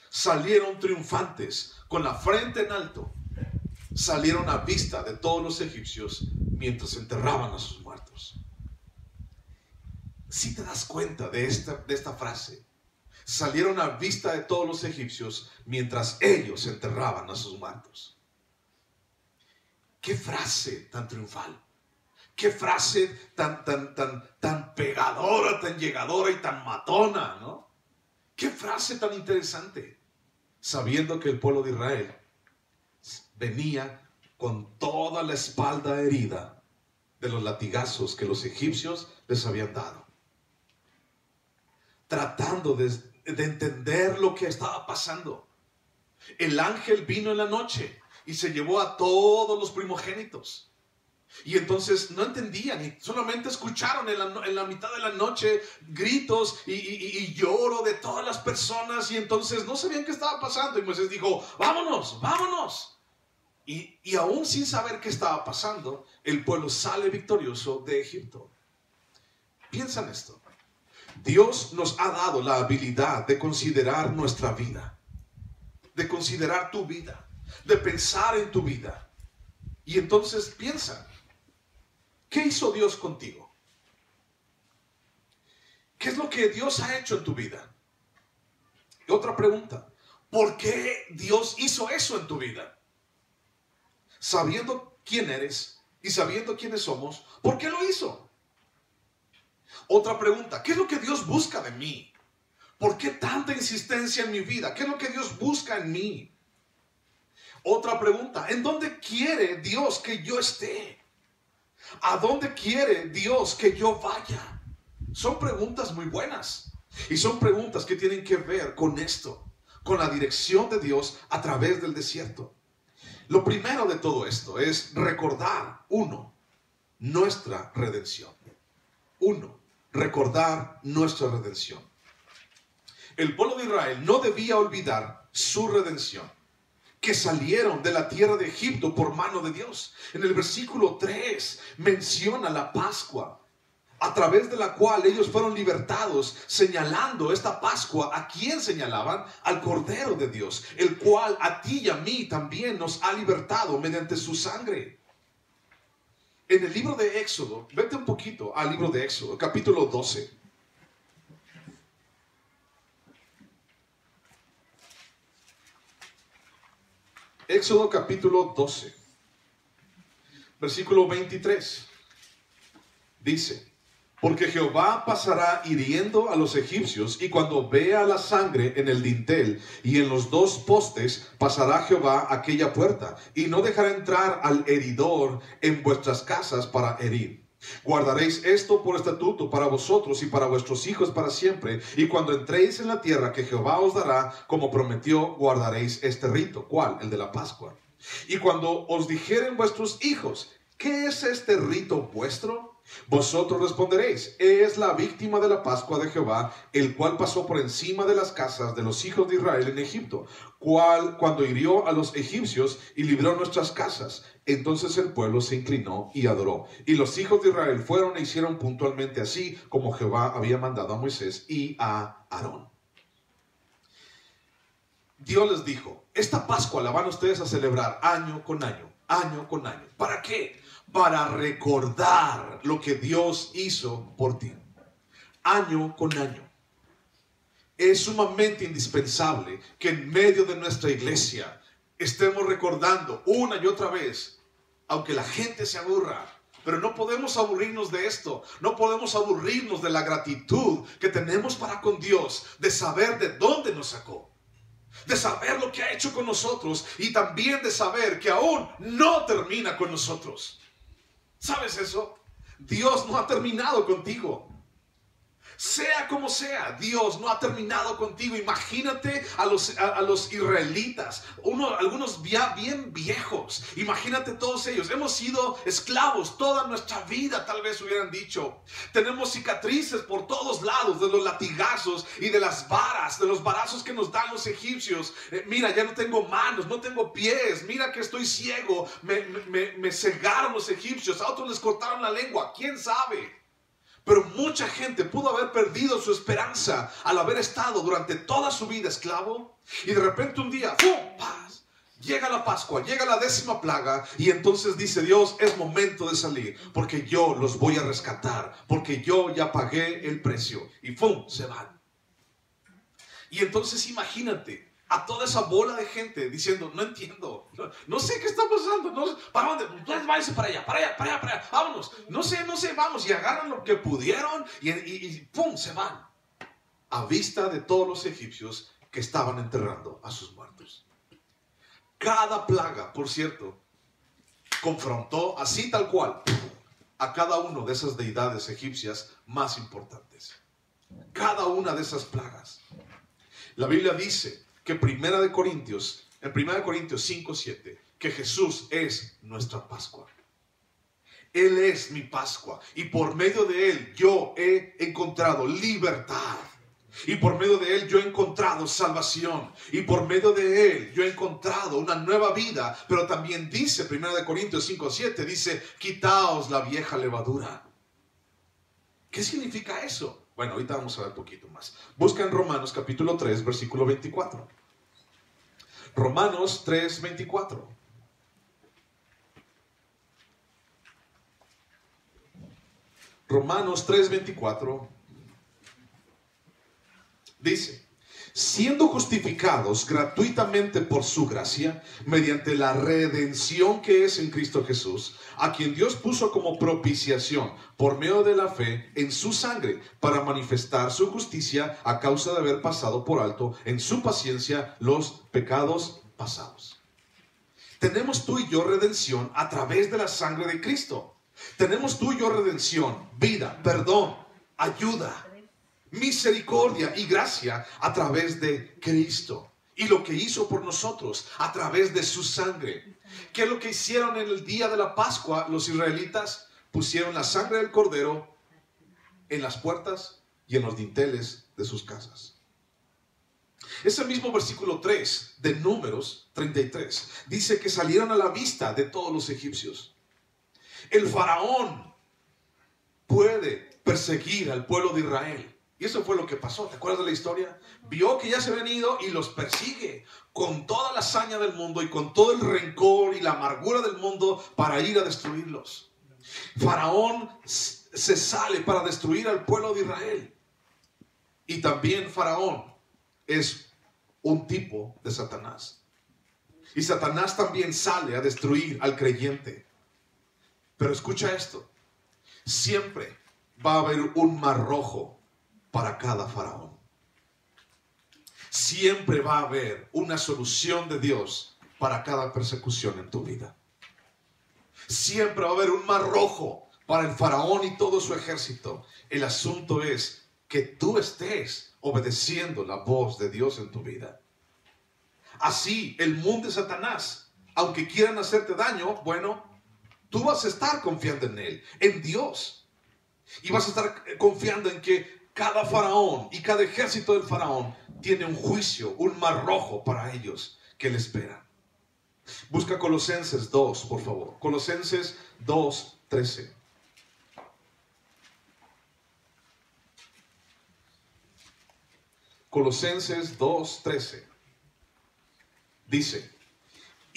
Salieron triunfantes, con la frente en alto. Salieron a vista de todos los egipcios mientras enterraban a sus muertos. Si te das cuenta de esta frase, salieron a vista de todos los egipcios mientras ellos enterraban a sus muertos. Qué frase tan triunfal. Qué frase tan pegadora, tan llegadora y tan matona, ¿no? Qué frase tan interesante. Sabiendo que el pueblo de Israel venía con toda la espalda herida de los latigazos que los egipcios les habían dado. Tratando de entender lo que estaba pasando. El ángel vino en la noche y se llevó a todos los primogénitos. Y entonces no entendían y solamente escucharon en la mitad de la noche gritos y lloro de todas las personas. Y entonces no sabían qué estaba pasando. Y Moisés dijo, vámonos, vámonos. Y aún sin saber qué estaba pasando, el pueblo sale victorioso de Egipto. Piensa en esto. Dios nos ha dado la habilidad de considerar nuestra vida, de considerar tu vida, de pensar en tu vida. Y entonces piensa, ¿qué hizo Dios contigo? ¿Qué es lo que Dios ha hecho en tu vida? Y otra pregunta, ¿por qué Dios hizo eso en tu vida? Sabiendo quién eres y sabiendo quiénes somos, ¿por qué lo hizo? Otra pregunta, ¿qué es lo que Dios busca de mí? ¿Por qué tanta insistencia en mi vida? ¿Qué es lo que Dios busca en mí? Otra pregunta, ¿en dónde quiere Dios que yo esté? ¿A dónde quiere Dios que yo vaya? Son preguntas muy buenas. Y son preguntas que tienen que ver con esto, con la dirección de Dios a través del desierto. Lo primero de todo esto es recordar, nuestra redención. Recordar nuestra redención. El pueblo de Israel no debía olvidar su redención, que salieron de la tierra de Egipto por mano de Dios. En el versículo 3 menciona la Pascua, a través de la cual ellos fueron libertados, señalando esta Pascua. ¿A quién señalaban? Al Cordero de Dios, el cual a ti y a mí también nos ha libertado mediante su sangre. En el libro de Éxodo, vete un poquito al libro de Éxodo, capítulo 12. Éxodo capítulo 12, versículo 23. Dice, porque Jehová pasará hiriendo a los egipcios, y cuando vea la sangre en el dintel y en los dos postes, pasará Jehová aquella puerta, y no dejará entrar al heridor en vuestras casas para herir. Guardaréis esto por estatuto para vosotros y para vuestros hijos para siempre, y cuando entréis en la tierra que Jehová os dará, como prometió, guardaréis este rito. ¿Cuál? El de la Pascua. Y cuando os dijeren vuestros hijos, ¿qué es este rito vuestro? Vosotros responderéis, es la víctima de la Pascua de Jehová, el cual pasó por encima de las casas de los hijos de Israel en Egipto, cuando hirió a los egipcios y libró nuestras casas. Entonces el pueblo se inclinó y adoró. Y los hijos de Israel fueron e hicieron puntualmente así como Jehová había mandado a Moisés y a Aarón. Dios les dijo, esta Pascua la van ustedes a celebrar año con año, año con año. ¿Para qué? Para recordar lo que Dios hizo por ti. Año con año. Es sumamente indispensable que en medio de nuestra iglesia estemos recordando una y otra vez, aunque la gente se aburra. Pero no podemos aburrirnos de esto. No podemos aburrirnos de la gratitud que tenemos para con Dios, de saber de dónde nos sacó, de saber lo que ha hecho con nosotros y también de saber que aún no termina con nosotros. ¿Sabes eso? Dios no ha terminado contigo. Sea como sea, Dios no ha terminado contigo. Imagínate a los israelitas, algunos ya bien viejos. Imagínate todos ellos. Hemos sido esclavos toda nuestra vida, tal vez hubieran dicho. Tenemos cicatrices por todos lados de los latigazos y de las varas, de los varazos que nos dan los egipcios. Mira, ya no tengo manos, no tengo pies. Mira que estoy ciego. Me cegaron los egipcios. A otros les cortaron la lengua. ¿Quién sabe? Pero mucha gente pudo haber perdido su esperanza al haber estado durante toda su vida esclavo. Y de repente un día, ¡pum! ¡Paz! Llega la Pascua, llega la 10ª plaga. Y entonces dice Dios, es momento de salir, porque yo los voy a rescatar, porque yo ya pagué el precio. Y ¡pum! Se van. Y entonces imagínate a toda esa bola de gente diciendo, no entiendo, no sé qué está pasando, ¿para dónde? Váyanse para allá, para allá, vámonos, no sé, vamos, y agarran lo que pudieron y ¡pum!, se van, a vista de todos los egipcios que estaban enterrando a sus muertos. Cada plaga, por cierto, confrontó así tal cual a cada una de esas deidades egipcias más importantes. Cada una de esas plagas. La Biblia dice que en 1 Corintios 5:7, que Jesús es nuestra Pascua. Él es mi Pascua y por medio de Él yo he encontrado libertad. Y por medio de Él yo he encontrado salvación. Y por medio de Él yo he encontrado una nueva vida. Pero también dice 1 Corintios 5:7, dice, quitaos la vieja levadura. ¿Qué significa eso? Bueno, ahorita vamos a ver un poquito más. Busca en Romanos capítulo 3, versículo 24. Romanos 3, 24. Romanos 3, 24. Dice, siendo justificados gratuitamente por su gracia, mediante la redención que es en Cristo Jesús, a quien Dios puso como propiciación por medio de la fe en su sangre, para manifestar su justicia a causa de haber pasado por alto en su paciencia los pecados pasados. Tenemos tú y yo redención a través de la sangre de Cristo. Tenemos tú y yo redención, vida, perdón, ayuda, misericordia y gracia a través de Cristo y lo que hizo por nosotros a través de su sangre. ¿Qué es lo que hicieron en el día de la Pascua los israelitas? Pusieron la sangre del cordero en las puertas y en los dinteles de sus casas. Ese mismo versículo 3 de Números 33 dice que salieron a la vista de todos los egipcios. El faraón puede perseguir al pueblo de Israel. Y eso fue lo que pasó. ¿Te acuerdas de la historia? Vio que ya se habían ido y los persigue con toda la hazaña del mundo y con todo el rencor y la amargura del mundo para ir a destruirlos. Faraón se sale para destruir al pueblo de Israel. Y también Faraón es un tipo de Satanás. Y Satanás también sale a destruir al creyente. Pero escucha esto. Siempre va a haber un mar rojo para cada faraón. Siempre va a haber una solución de Dios para cada persecución en tu vida. Siempre va a haber un mar rojo para el faraón y todo su ejército. El asunto es que tú estés obedeciendo la voz de Dios en tu vida. Así, el mundo de Satanás, aunque quieran hacerte daño, bueno, tú vas a estar confiando en Él, en Dios. Y vas a estar confiando en que cada faraón y cada ejército del faraón tiene un juicio, un mar rojo para ellos que le espera. Busca Colosenses 2, por favor. Colosenses 2, 13. Colosenses 2, 13. Dice,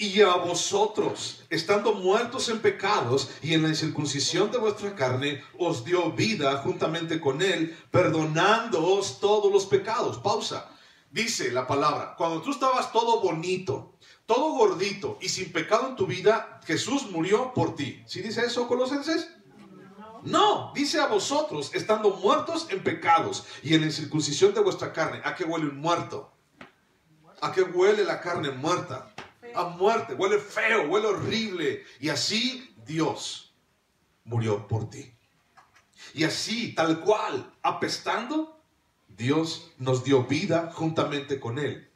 y a vosotros, estando muertos en pecados y en la incircuncisión de vuestra carne, os dio vida juntamente con Él, perdonándoos todos los pecados. Pausa. Dice la palabra, cuando tú estabas todo bonito, todo gordito y sin pecado en tu vida, Jesús murió por ti. ¿Sí dice eso, Colosenses? No, dice a vosotros, estando muertos en pecados y en la incircuncisión de vuestra carne. ¿A qué huele un muerto? ¿A qué huele la carne muerta? A muerte, huele feo, huele horrible. Y así Dios murió por ti. Y así, tal cual, apestando, Dios nos dio vida juntamente con Él,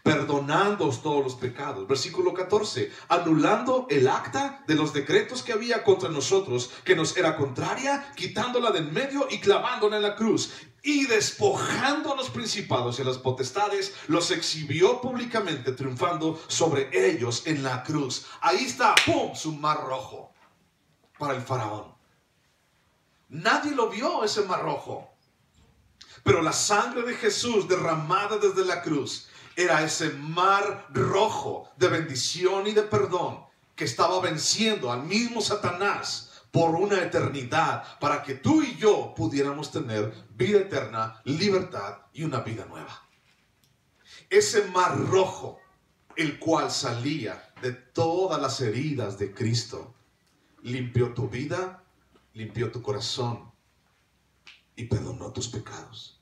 perdonándoos todos los pecados. Versículo 14, anulando el acta de los decretos que había contra nosotros, que nos era contraria, quitándola de en medio y clavándola en la cruz. Y despojando a los principados y a las potestades, los exhibió públicamente, triunfando sobre ellos en la cruz. Ahí está, ¡pum!, su mar rojo para el faraón. Nadie lo vio, ese mar rojo. Pero la sangre de Jesús derramada desde la cruz era ese mar rojo de bendición y de perdón que estaba venciendo al mismo Satanás por una eternidad, para que tú y yo pudiéramos tener vida eterna, libertad y una vida nueva. Ese mar rojo, el cual salía de todas las heridas de Cristo, limpió tu vida, limpió tu corazón y perdonó tus pecados.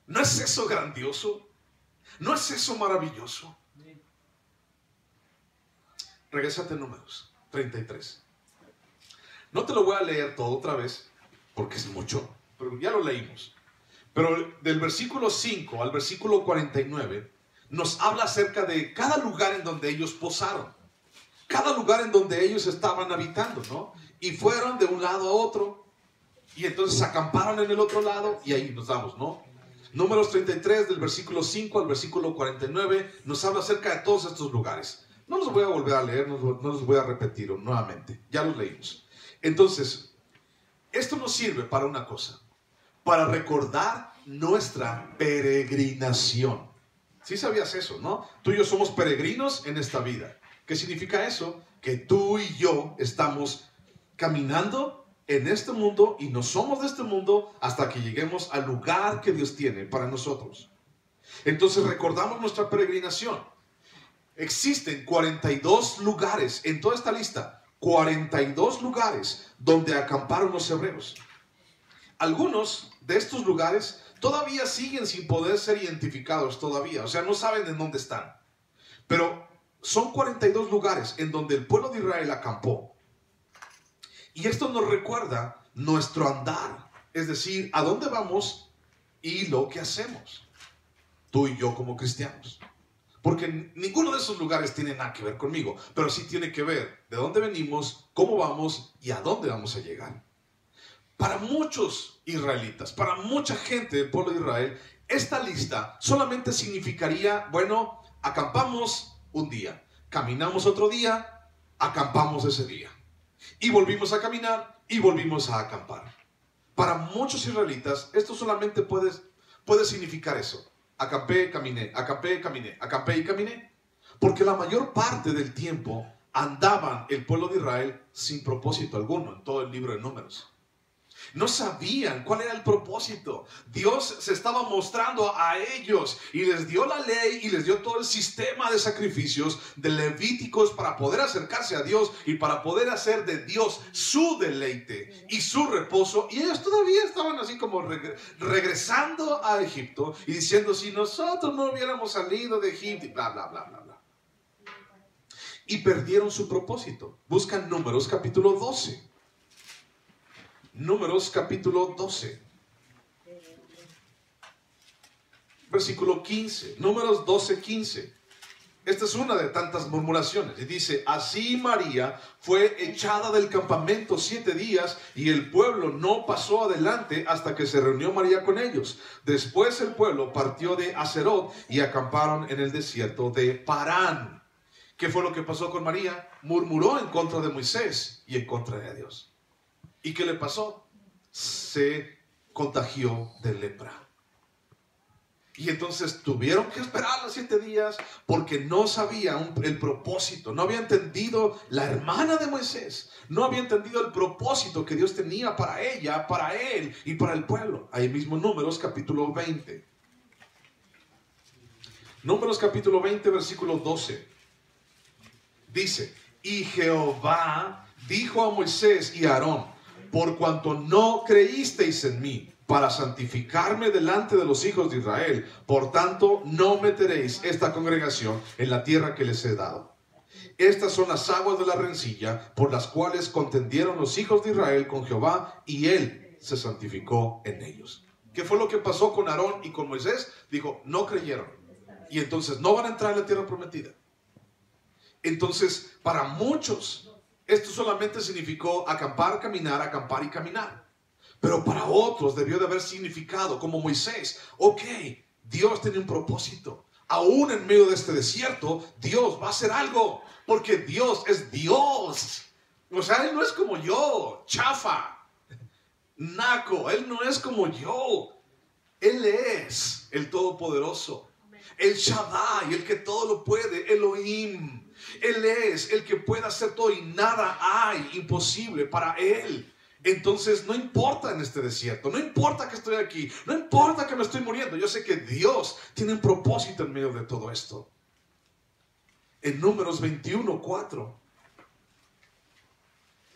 ¿No es eso grandioso? ¿No es eso maravilloso? Regrésate a Números 33. No te lo voy a leer todo otra vez, porque es mucho, pero ya lo leímos. Pero del versículo 5 al versículo 49 nos habla acerca de cada lugar en donde ellos posaron, cada lugar en donde ellos estaban habitando, ¿no? Y fueron de un lado a otro, y entonces acamparon en el otro lado, y ahí nos damos, ¿no? Números 33, del versículo 5 al versículo 49, nos habla acerca de todos estos lugares. No los voy a volver a leer, no los voy a repetir nuevamente, ya los leímos. Entonces, esto nos sirve para una cosa, para recordar nuestra peregrinación. ¿Sí sabías eso, no? Tú y yo somos peregrinos en esta vida. ¿Qué significa eso? Que tú y yo estamos caminando en este mundo y no somos de este mundo hasta que lleguemos al lugar que Dios tiene para nosotros. Entonces recordamos nuestra peregrinación. Existen 42 lugares en toda esta lista, 42 lugares donde acamparon los hebreos. Algunos de estos lugares todavía siguen sin poder ser identificados todavía, o sea, no saben en dónde están. Pero son 42 lugares en donde el pueblo de Israel acampó. Y esto nos recuerda nuestro andar, es decir, a dónde vamos y lo que hacemos, tú y yo como cristianos. Porque ninguno de esos lugares tiene nada que ver conmigo, pero sí tiene que ver de dónde venimos, cómo vamos y a dónde vamos a llegar. Para muchos israelitas, para mucha gente del pueblo de Israel, esta lista solamente significaría, bueno, acampamos un día, caminamos otro día, acampamos ese día. Y volvimos a caminar y volvimos a acampar. Para muchos israelitas, esto solamente puede significar eso. Acampé, caminé, acampé, caminé, acampé y caminé. Porque la mayor parte del tiempo andaban el pueblo de Israel sin propósito alguno en todo el libro de Números. No sabían cuál era el propósito. Dios se estaba mostrando a ellos y les dio la ley y les dio todo el sistema de sacrificios de levíticos para poder acercarse a Dios y para poder hacer de Dios su deleite y su reposo. Y ellos todavía estaban así como regresando a Egipto y diciendo, si nosotros no hubiéramos salido de Egipto, y bla, bla, bla, bla, bla. Y perdieron su propósito. Buscan Números capítulo 12. Números capítulo 12, versículo 15, Números 12, 15. Esta es una de tantas murmuraciones. Y dice, así María fue echada del campamento 7 días y el pueblo no pasó adelante hasta que se reunió María con ellos. Después el pueblo partió de Aserot y acamparon en el desierto de Parán. ¿Qué fue lo que pasó con María? Murmuró en contra de Moisés y en contra de Dios. ¿Y qué le pasó? Se contagió de lepra. Y entonces tuvieron que esperar los 7 días porque no sabían el propósito. No había entendido la hermana de Moisés. No había entendido el propósito que Dios tenía para ella, para él y para el pueblo. Ahí mismo Números capítulo 20. Números capítulo 20 versículo 12. Dice, y Jehová dijo a Moisés y a Aarón, por cuanto no creísteis en mí para santificarme delante de los hijos de Israel, por tanto no meteréis esta congregación en la tierra que les he dado. Estas son las aguas de la rencilla por las cuales contendieron los hijos de Israel con Jehová y él se santificó en ellos. ¿Qué fue lo que pasó con Aarón y con Moisés? Dijo, no creyeron y entonces no van a entrar en la tierra prometida. Entonces, para muchos esto solamente significó acampar, caminar, acampar y caminar. Pero para otros debió de haber significado, como Moisés, ok, Dios tiene un propósito. Aún en medio de este desierto, Dios va a hacer algo. Porque Dios es Dios. O sea, Él no es como yo, chafa, naco. Él no es como yo. Él es el Todopoderoso. El Shaddai, el que todo lo puede, Elohim. Él es el que puede hacer todo y nada hay imposible para Él. Entonces no importa en este desierto, no importa que estoy aquí, no importa que me estoy muriendo. Yo sé que Dios tiene un propósito en medio de todo esto. En Números 21:4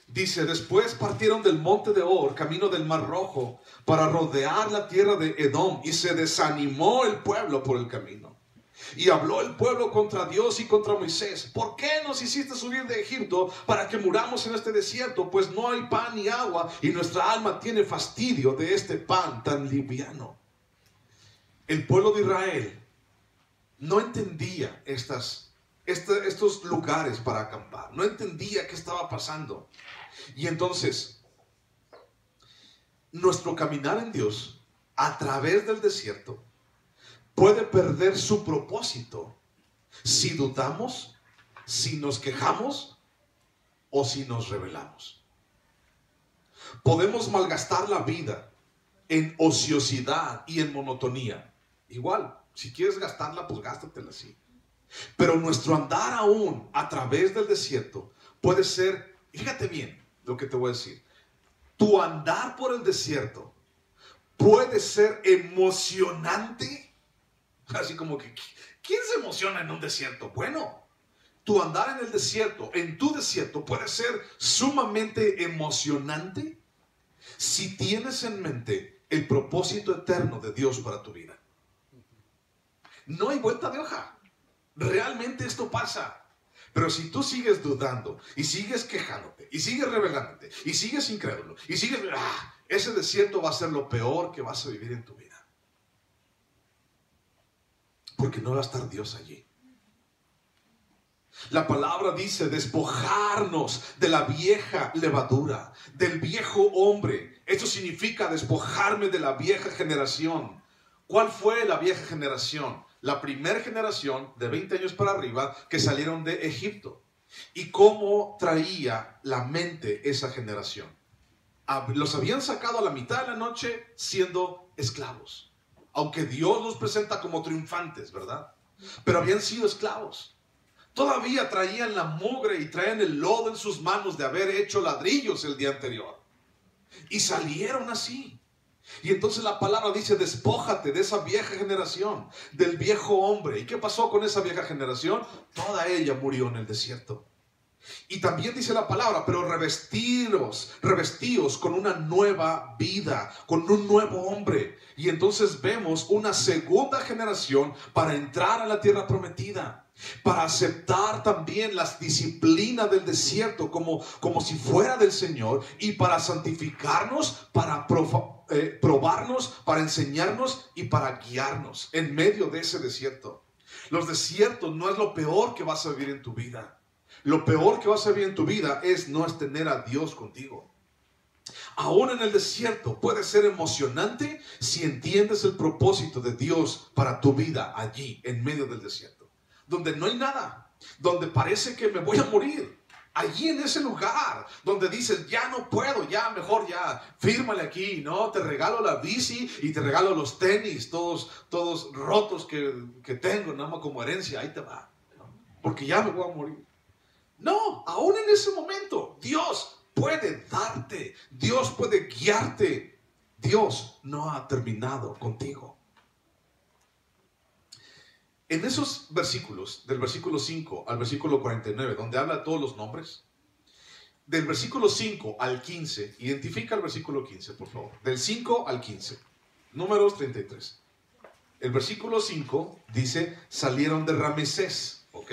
dice: después partieron del monte de Or, camino del Mar Rojo, para rodear la tierra de Edom, y se desanimó el pueblo por el camino. Y habló el pueblo contra Dios y contra Moisés: ¿por qué nos hiciste subir de Egipto para que muramos en este desierto? Pues no hay pan ni agua, y nuestra alma tiene fastidio de este pan tan liviano. El pueblo de Israel no entendía estos lugares para acampar. No entendía qué estaba pasando. Y entonces, nuestro caminar en Dios a través del desierto puede perder su propósito si dudamos, si nos quejamos o si nos rebelamos. Podemos malgastar la vida en ociosidad y en monotonía. Igual, si quieres gastarla, pues gástatela así. Pero nuestro andar aún a través del desierto puede ser, fíjate bien lo que te voy a decir, tu andar por el desierto puede ser emocionante. Así como que, ¿quién se emociona en un desierto? Bueno, tu andar en el desierto, en tu desierto, puede ser sumamente emocionante si tienes en mente el propósito eterno de Dios para tu vida. No hay vuelta de hoja. Realmente esto pasa. Pero si tú sigues dudando y sigues quejándote y sigues rebelándote y sigues incrédulo y sigues... ese desierto va a ser lo peor que vas a vivir en tu vida. Porque no va a estar Dios allí. La palabra dice despojarnos de la vieja levadura, del viejo hombre. Esto significa despojarme de la vieja generación. ¿Cuál fue la vieja generación? La primera generación de 20 años para arriba que salieron de Egipto. ¿Y cómo traía la mente esa generación? Los habían sacado a la mitad de la noche siendo esclavos. Aunque Dios los presenta como triunfantes, ¿verdad? Pero habían sido esclavos. Todavía traían la mugre y traían el lodo en sus manos de haber hecho ladrillos el día anterior. Y salieron así. Y entonces la palabra dice: despójate de esa vieja generación, del viejo hombre. ¿Y qué pasó con esa vieja generación? Toda ella murió en el desierto. Y también dice la palabra: pero revestíos con una nueva vida, con un nuevo hombre. Y entonces vemos una segunda generación para entrar a la tierra prometida, para aceptar también las disciplinas del desierto como si fuera del Señor, y para santificarnos, para probarnos, para enseñarnos y para guiarnos en medio de ese desierto. Los desiertos no es lo peor que vas a vivir en tu vida. Lo peor que vas a vivir en tu vida es no tener a Dios contigo. Aún en el desierto puede ser emocionante si entiendes el propósito de Dios para tu vida allí, en medio del desierto. Donde no hay nada, donde parece que me voy a morir. Allí en ese lugar donde dices: ya no puedo, ya mejor ya, fírmale aquí, ¿no? Te regalo la bici y te regalo los tenis, todos rotos que tengo, nada más como herencia, ahí te va, ¿no? Porque ya me voy a morir. No, aún en ese momento, Dios puede darte, Dios puede guiarte. Dios no ha terminado contigo. En esos versículos, del versículo 5 al versículo 49, donde habla de todos los nombres, del versículo 5 al 15, identifica el versículo 15, por favor. Del 5 al 15, Números 33. El versículo 5 dice: salieron de Ramesés, ¿ok?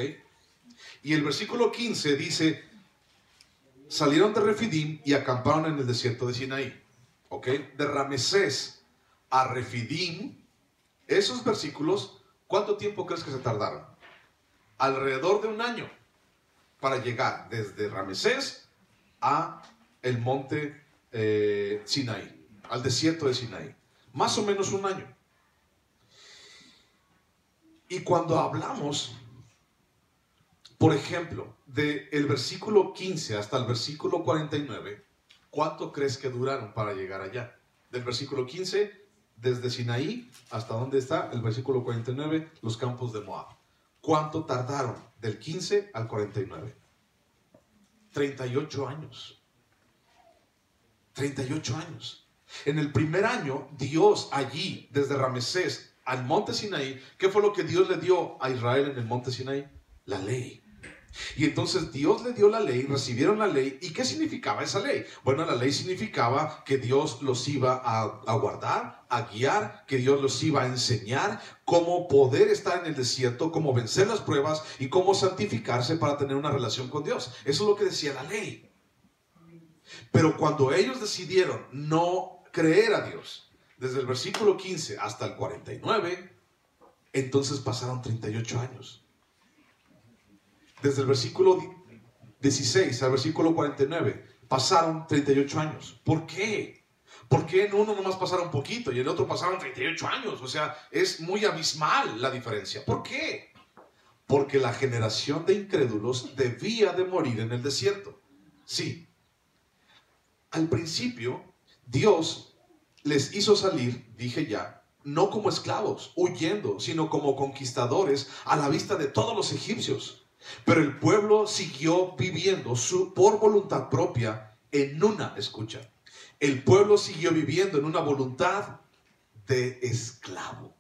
Y el versículo 15 dice: salieron de Refidim y acamparon en el desierto de Sinaí. ¿Ok? De Ramesés a Refidim, esos versículos, ¿cuánto tiempo crees que se tardaron? Alrededor de un año para llegar desde Ramesés a el monte Sinaí, al desierto de Sinaí. Más o menos un año. Y cuando hablamos, por ejemplo, del versículo 15 hasta el versículo 49, ¿cuánto crees que duraron para llegar allá? Del versículo 15, desde Sinaí, hasta donde está el versículo 49, los campos de Moab. ¿Cuánto tardaron del 15 al 49? 38 años. 38 años. En el primer año, Dios allí, desde Ramesés al monte Sinaí, ¿qué fue lo que Dios le dio a Israel en el monte Sinaí? La ley. Y entonces Dios le dio la ley, recibieron la ley. ¿Y qué significaba esa ley? Bueno, la ley significaba que Dios los iba a guardar, a guiar, que Dios los iba a enseñar cómo poder estar en el desierto, cómo vencer las pruebas y cómo santificarse para tener una relación con Dios. Eso es lo que decía la ley. Pero cuando ellos decidieron no creer a Dios, desde el versículo 15 hasta el 49, entonces pasaron 38 años. Desde el versículo 16 al versículo 49, pasaron 38 años. ¿Por qué? ¿Por qué en uno nomás pasaron poquito y en el otro pasaron 38 años? O sea, es muy abismal la diferencia. ¿Por qué? Porque la generación de incrédulos debía de morir en el desierto. Sí. Al principio, Dios les hizo salir, dije ya, no como esclavos, huyendo, sino como conquistadores a la vista de todos los egipcios. Pero el pueblo siguió viviendo por voluntad propia en una, escucha, el pueblo siguió viviendo en una voluntad de esclavo.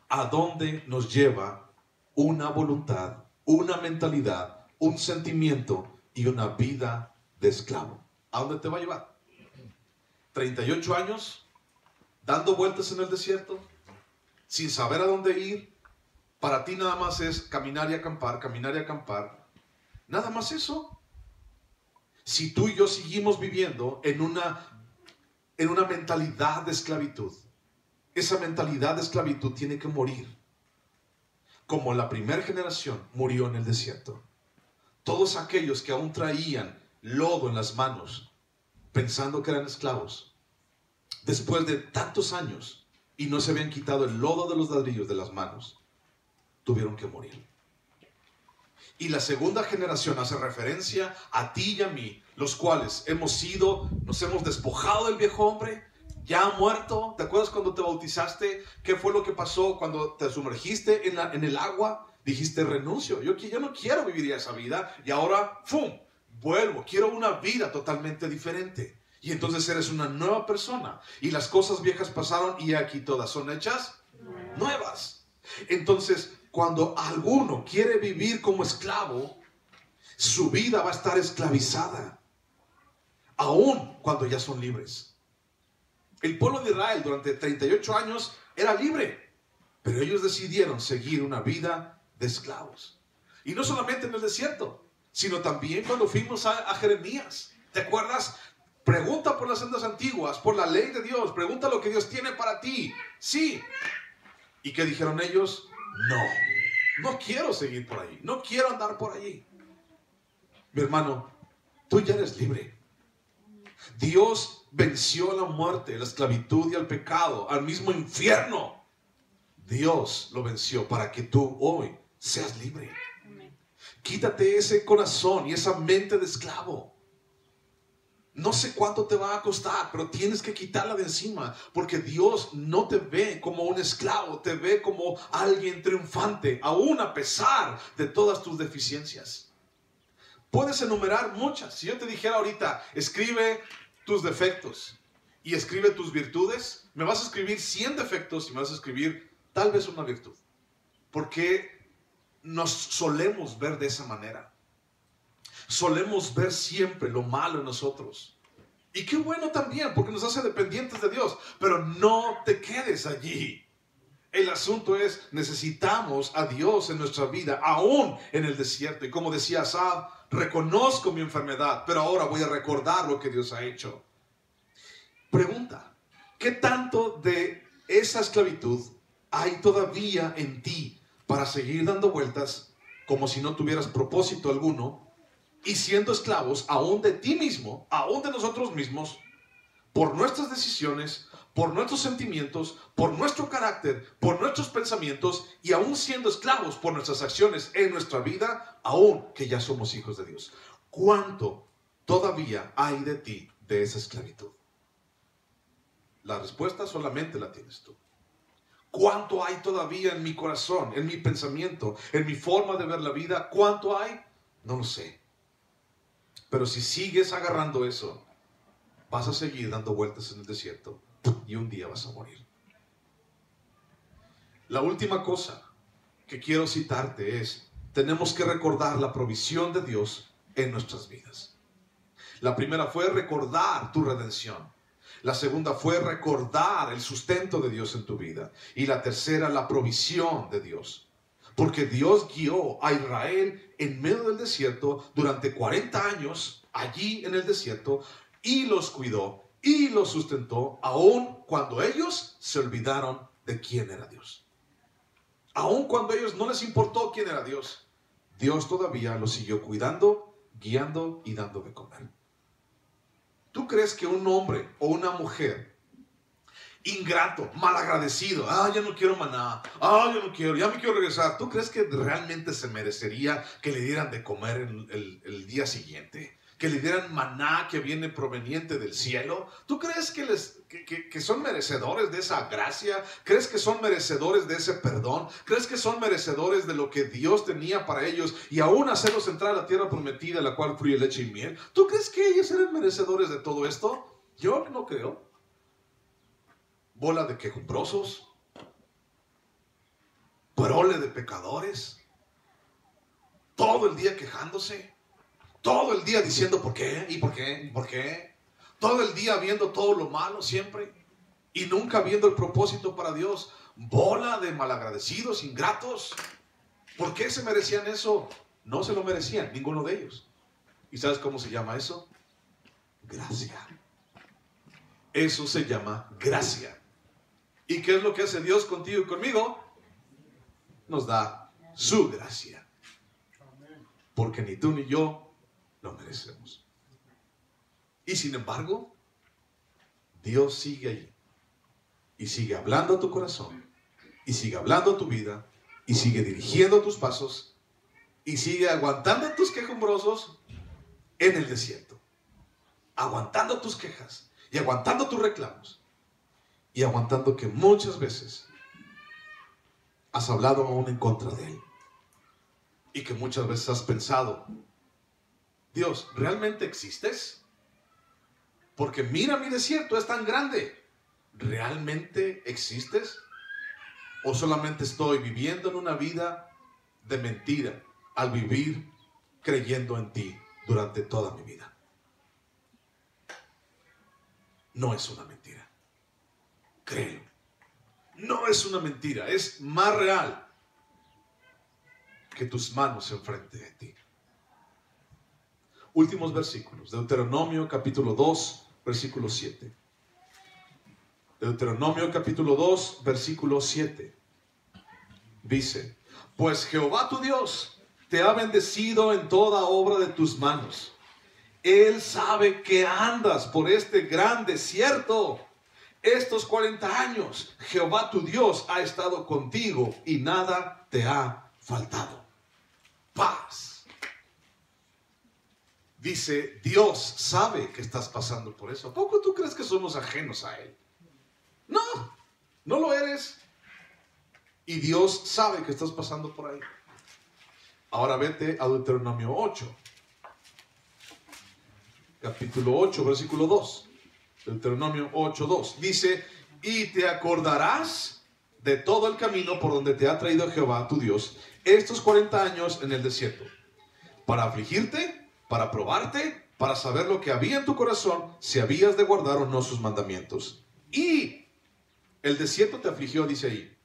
¿A dónde nos lleva una voluntad, una mentalidad, un sentimiento y una vida de esclavo? ¿A dónde te va a llevar? 38 años dando vueltas en el desierto, sin saber a dónde ir. Para ti nada más es caminar y acampar, caminar y acampar. Nada más eso. Si tú y yo seguimos viviendo en una mentalidad de esclavitud, esa mentalidad de esclavitud tiene que morir. Como la primera generación murió en el desierto. Todos aquellos que aún traían lodo en las manos, pensando que eran esclavos, después de tantos años y no se habían quitado el lodo de los ladrillos de las manos, tuvieron que morir. Y la segunda generación hace referencia a ti y a mí, los cuales nos hemos despojado del viejo hombre, ya ha muerto. ¿Te acuerdas cuando te bautizaste? ¿Qué fue lo que pasó cuando te sumergiste en el agua? Dijiste, renuncio, yo no quiero vivir esa vida y ahora, ¡fum!, vuelvo, quiero una vida totalmente diferente. Y entonces eres una nueva persona y las cosas viejas pasaron y aquí todas son hechas nuevas. Entonces, cuando alguno quiere vivir como esclavo, su vida va a estar esclavizada, aun cuando ya son libres. El pueblo de Israel durante 38 años era libre, pero ellos decidieron seguir una vida de esclavos. Y no solamente en el desierto, sino también cuando fuimos a Jeremías. ¿Te acuerdas? Pregunta por las sendas antiguas, por la ley de Dios, pregunta lo que Dios tiene para ti. Sí. ¿Y qué dijeron ellos? No quiero seguir por ahí, no quiero andar por allí. Mi hermano, tú ya eres libre. Dios venció a la muerte, la esclavitud y al pecado, al mismo infierno. Dios lo venció para que tú hoy seas libre. Quítate ese corazón y esa mente de esclavo. No sé cuánto te va a costar, pero tienes que quitarla de encima, porque Dios no te ve como un esclavo, te ve como alguien triunfante, aún a pesar de todas tus deficiencias. Puedes enumerar muchas. Si yo te dijera ahorita, escribe tus defectos y escribe tus virtudes, me vas a escribir 100 defectos y me vas a escribir tal vez una virtud. Porque nos solemos ver de esa manera. Solemos ver siempre lo malo en nosotros. Y qué bueno también, porque nos hace dependientes de Dios. Pero no te quedes allí. El asunto es, necesitamos a Dios en nuestra vida, aún en el desierto. Y como decía Asaf, reconozco mi enfermedad, pero ahora voy a recordar lo que Dios ha hecho. Pregunta, ¿qué tanto de esa esclavitud hay todavía en ti para seguir dando vueltas como si no tuvieras propósito alguno? Y siendo esclavos aún de ti mismo, aún de nosotros mismos, por nuestras decisiones, por nuestros sentimientos, por nuestro carácter, por nuestros pensamientos, y aún siendo esclavos por nuestras acciones en nuestra vida, aún que ya somos hijos de Dios. ¿Cuánto todavía hay de ti de esa esclavitud? La respuesta solamente la tienes tú. ¿Cuánto hay todavía en mi corazón, en mi pensamiento, en mi forma de ver la vida? ¿Cuánto hay? No lo sé. Pero si sigues agarrando eso, vas a seguir dando vueltas en el desierto y un día vas a morir. La última cosa que quiero citarte es, tenemos que recordar la provisión de Dios en nuestras vidas. La primera fue recordar tu redención. La segunda fue recordar el sustento de Dios en tu vida. Y la tercera, la provisión de Dios. Porque Dios guió a Israel en medio del desierto durante 40 años, allí en el desierto, y los cuidó y los sustentó, aun cuando ellos se olvidaron de quién era Dios. Aun cuando a ellos no les importó quién era Dios, Dios todavía los siguió cuidando, guiando y dando de comer. ¿Tú crees que un hombre o una mujer ingrato, malagradecido, ya no quiero maná, yo no quiero, ya me quiero regresar, ¿tú crees que realmente se merecería que le dieran de comer el día siguiente? ¿Que le dieran maná que viene proveniente del cielo? ¿Tú crees que son merecedores de esa gracia? ¿Crees que son merecedores de ese perdón? ¿Crees que son merecedores de lo que Dios tenía para ellos y aún hacerlos entrar a la tierra prometida, la cual fluye leche y miel? ¿Tú crees que ellos eran merecedores de todo esto? Yo no creo. Bola de quejumbrosos, prole de pecadores, todo el día quejándose, todo el día diciendo ¿por qué? ¿Y por qué? ¿Y por qué? Todo el día viendo todo lo malo siempre y nunca viendo el propósito para Dios. Bola de malagradecidos, ingratos. ¿Por qué se merecían eso? No se lo merecían, ninguno de ellos. ¿Y sabes cómo se llama eso? Gracia. Eso se llama gracia. ¿Y qué es lo que hace Dios contigo y conmigo? Nos da su gracia. Porque ni tú ni yo lo merecemos. Y sin embargo, Dios sigue ahí. Y sigue hablando a tu corazón. Y sigue hablando a tu vida. Y sigue dirigiendo tus pasos. Y sigue aguantando tus quejumbrosos en el desierto. Aguantando tus quejas. Y aguantando tus reclamos. Y aguantando que muchas veces has hablado aún en contra de Él. Y que muchas veces has pensado, Dios, ¿realmente existes? Porque mira, mi desierto es tan grande. ¿Realmente existes? ¿O solamente estoy viviendo en una vida de mentira al vivir creyendo en ti durante toda mi vida? No es una mentira. Créelo. No es una mentira, es más real que tus manos enfrente de ti. Últimos versículos. Deuteronomio capítulo 2, versículo 7. Deuteronomio capítulo 2, versículo 7. Dice, pues Jehová tu Dios te ha bendecido en toda obra de tus manos. Él sabe que andas por este gran desierto. Estos 40 años, Jehová tu Dios ha estado contigo y nada te ha faltado. Paz. Dice, Dios sabe que estás pasando por eso. ¿A poco tú crees que somos ajenos a Él? No, no lo eres. Y Dios sabe que estás pasando por ahí. Ahora vete a Deuteronomio 8. Capítulo 8, versículo 2. Deuteronomio 8:2 dice, y te acordarás de todo el camino por donde te ha traído Jehová tu Dios estos 40 años en el desierto, para afligirte, para probarte, para saber lo que había en tu corazón, si habías de guardar o no sus mandamientos. Y el desierto te afligió, dice ahí,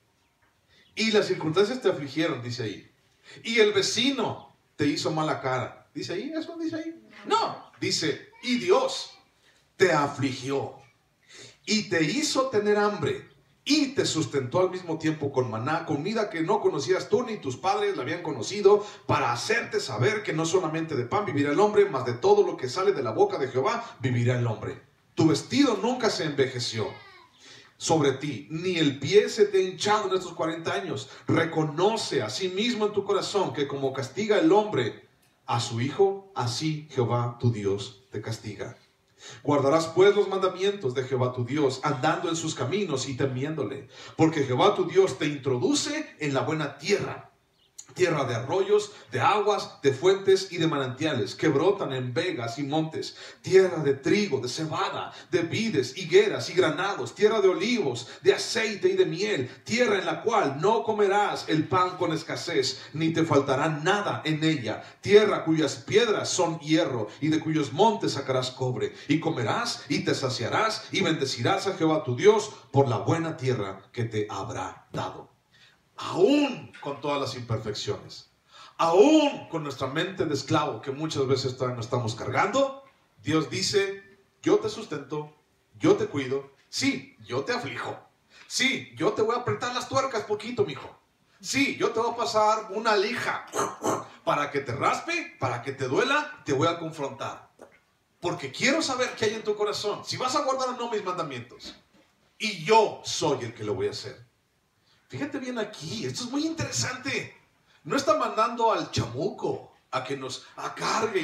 y las circunstancias te afligieron, dice ahí, y el vecino te hizo mala cara, dice ahí, ¿eso dice ahí? No, dice, y Dios te afligió y te hizo tener hambre y te sustentó al mismo tiempo con maná, comida que no conocías tú ni tus padres la habían conocido, para hacerte saber que no solamente de pan vivirá el hombre, mas de todo lo que sale de la boca de Jehová vivirá el hombre. Tu vestido nunca se envejeció sobre ti, ni el pie se te ha hinchado en estos 40 años. Reconoce a sí mismo en tu corazón que como castiga el hombre a su hijo, así Jehová tu Dios te castiga. Guardarás pues los mandamientos de Jehová tu Dios, andando en sus caminos y temiéndole, porque Jehová tu Dios te introduce en la buena tierra tierra de arroyos, de aguas, de fuentes y de manantiales que brotan en vegas y montes, tierra de trigo, de cebada, de vides, higueras y granados, tierra de olivos, de aceite y de miel, tierra en la cual no comerás el pan con escasez, ni te faltará nada en ella, tierra cuyas piedras son hierro y de cuyos montes sacarás cobre, y comerás y te saciarás y bendecirás a Jehová tu Dios por la buena tierra que te habrá dado. Aún con todas las imperfecciones, aún con nuestra mente de esclavo que muchas veces todavía no estamos cargando, Dios dice: yo te sustento, yo te cuido, sí, yo te aflijo, sí, yo te voy a apretar las tuercas poquito, mijo, sí, yo te voy a pasar una lija para que te raspe, para que te duela, te voy a confrontar, porque quiero saber qué hay en tu corazón, si vas a guardar o no mis mandamientos, y yo soy el que lo voy a hacer. Fíjate bien aquí, esto es muy interesante. No está mandando al chamuco a que nos acargue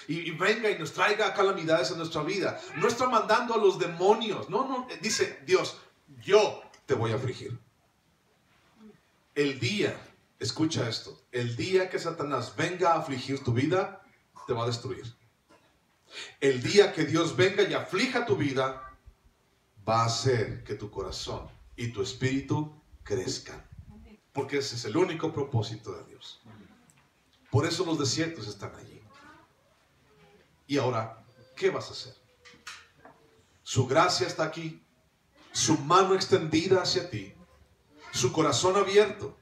y venga y nos traiga calamidades en nuestra vida. No está mandando a los demonios. No, dice Dios: yo te voy a afligir. El día, escucha esto, el día que Satanás venga a afligir tu vida, te va a destruir. El día que Dios venga y aflija tu vida, va a hacer que tu corazón y tu espíritu crezcan, porque ese es el único propósito de Dios. Por eso los desiertos están allí. Y ahora, ¿qué vas a hacer? Su gracia está aquí, su mano extendida hacia ti, su corazón abierto,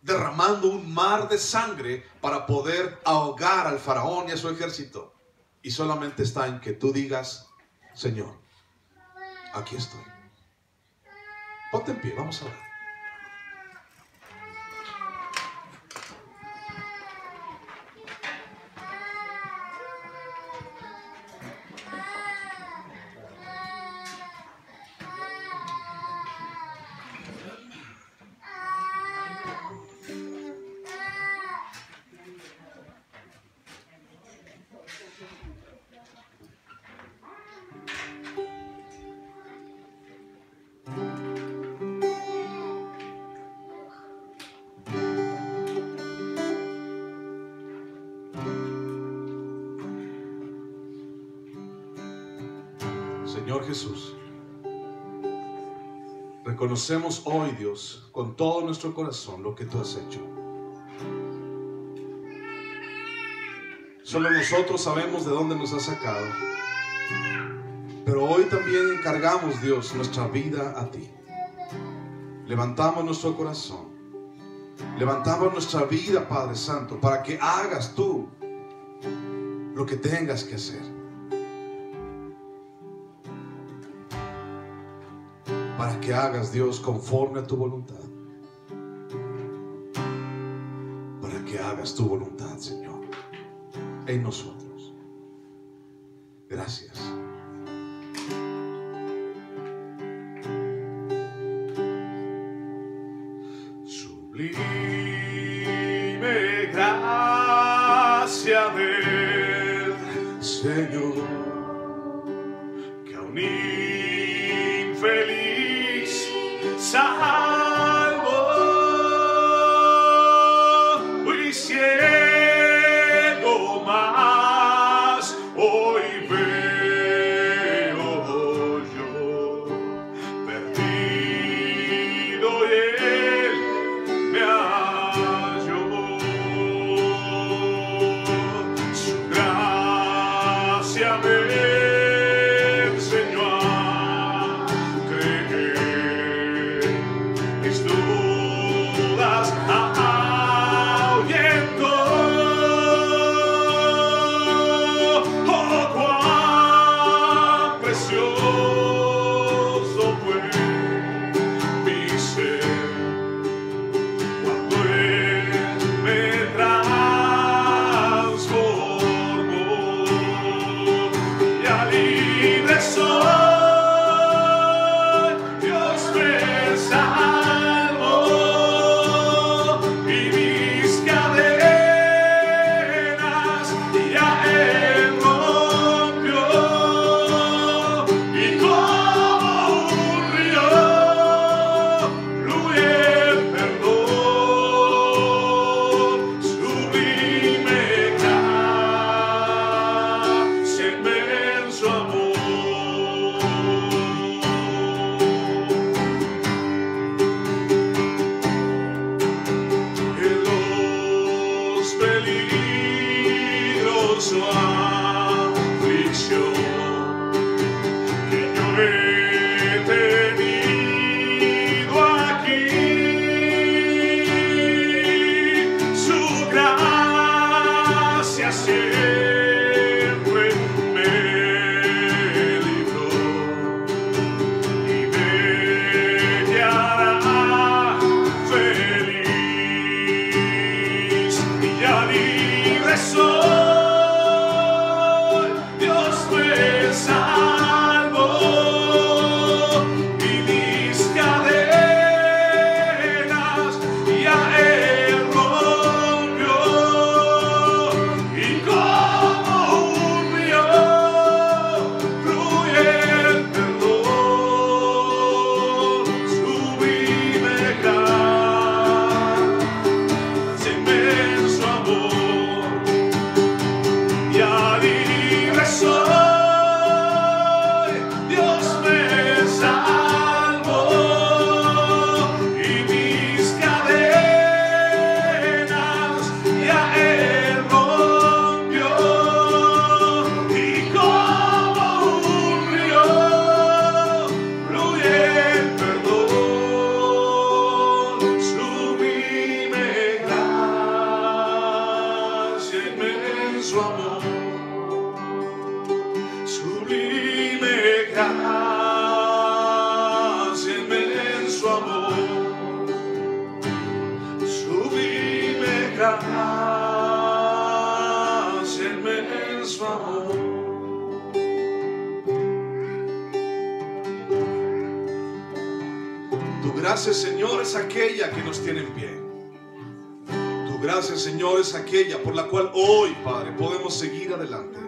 derramando un mar de sangre para poder ahogar al faraón y a su ejército. Y solamente está en que tú digas: Señor, aquí estoy. Ponte en pie, vamos a orar. Señor Jesús, reconocemos hoy, Dios, con todo nuestro corazón lo que tú has hecho. Solo nosotros sabemos de dónde nos has sacado, pero hoy también encargamos, Dios, nuestra vida a ti. Levantamos nuestro corazón, levantamos nuestra vida, Padre Santo, para que hagas tú lo que tengas que hacer. Para que hagas, Dios, conforme a tu voluntad. Para que hagas tu voluntad, Señor, en nosotros. Gracias. Sublime gracia del Señor, que a un infeliz salvo y ciego más, hoy veo yo perdido y él me halló. Su gracia me enseñó a creer. amor, sublime gracia, inmenso amor. Tu gracia, Señor, es aquella que nos tiene en pie. Tu gracia, Señor, es aquella por la cual hoy, Padre, podemos seguir adelante.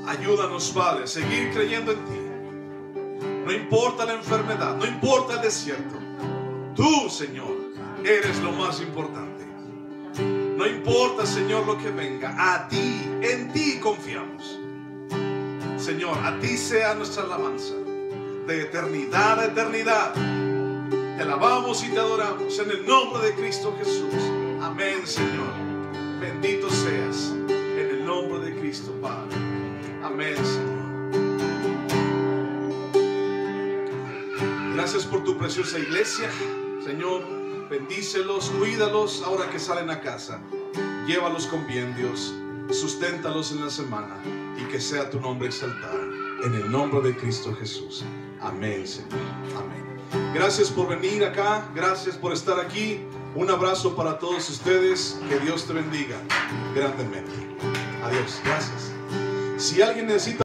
Ayúdanos, Padre, a seguir creyendo en ti. No importa la enfermedad, no importa el desierto. Tú, Señor, eres lo más importante. No importa, Señor, lo que venga. A ti, en ti confiamos. Señor, a ti sea nuestra alabanza. De eternidad a eternidad. Te alabamos y te adoramos en el nombre de Cristo Jesús. Amén, Señor. Bendito seas en el nombre de Cristo, Padre. Amén, Señor. Gracias por tu preciosa iglesia, Señor. Bendícelos, cuídalos ahora que salen a casa. Llévalos con bien, Dios. Susténtalos en la semana y que sea tu nombre exaltado. En el nombre de Cristo Jesús. Amén, Señor. Amén. Gracias por venir acá. Gracias por estar aquí. Un abrazo para todos ustedes. Que Dios te bendiga grandemente. Adiós. Gracias. Si alguien necesita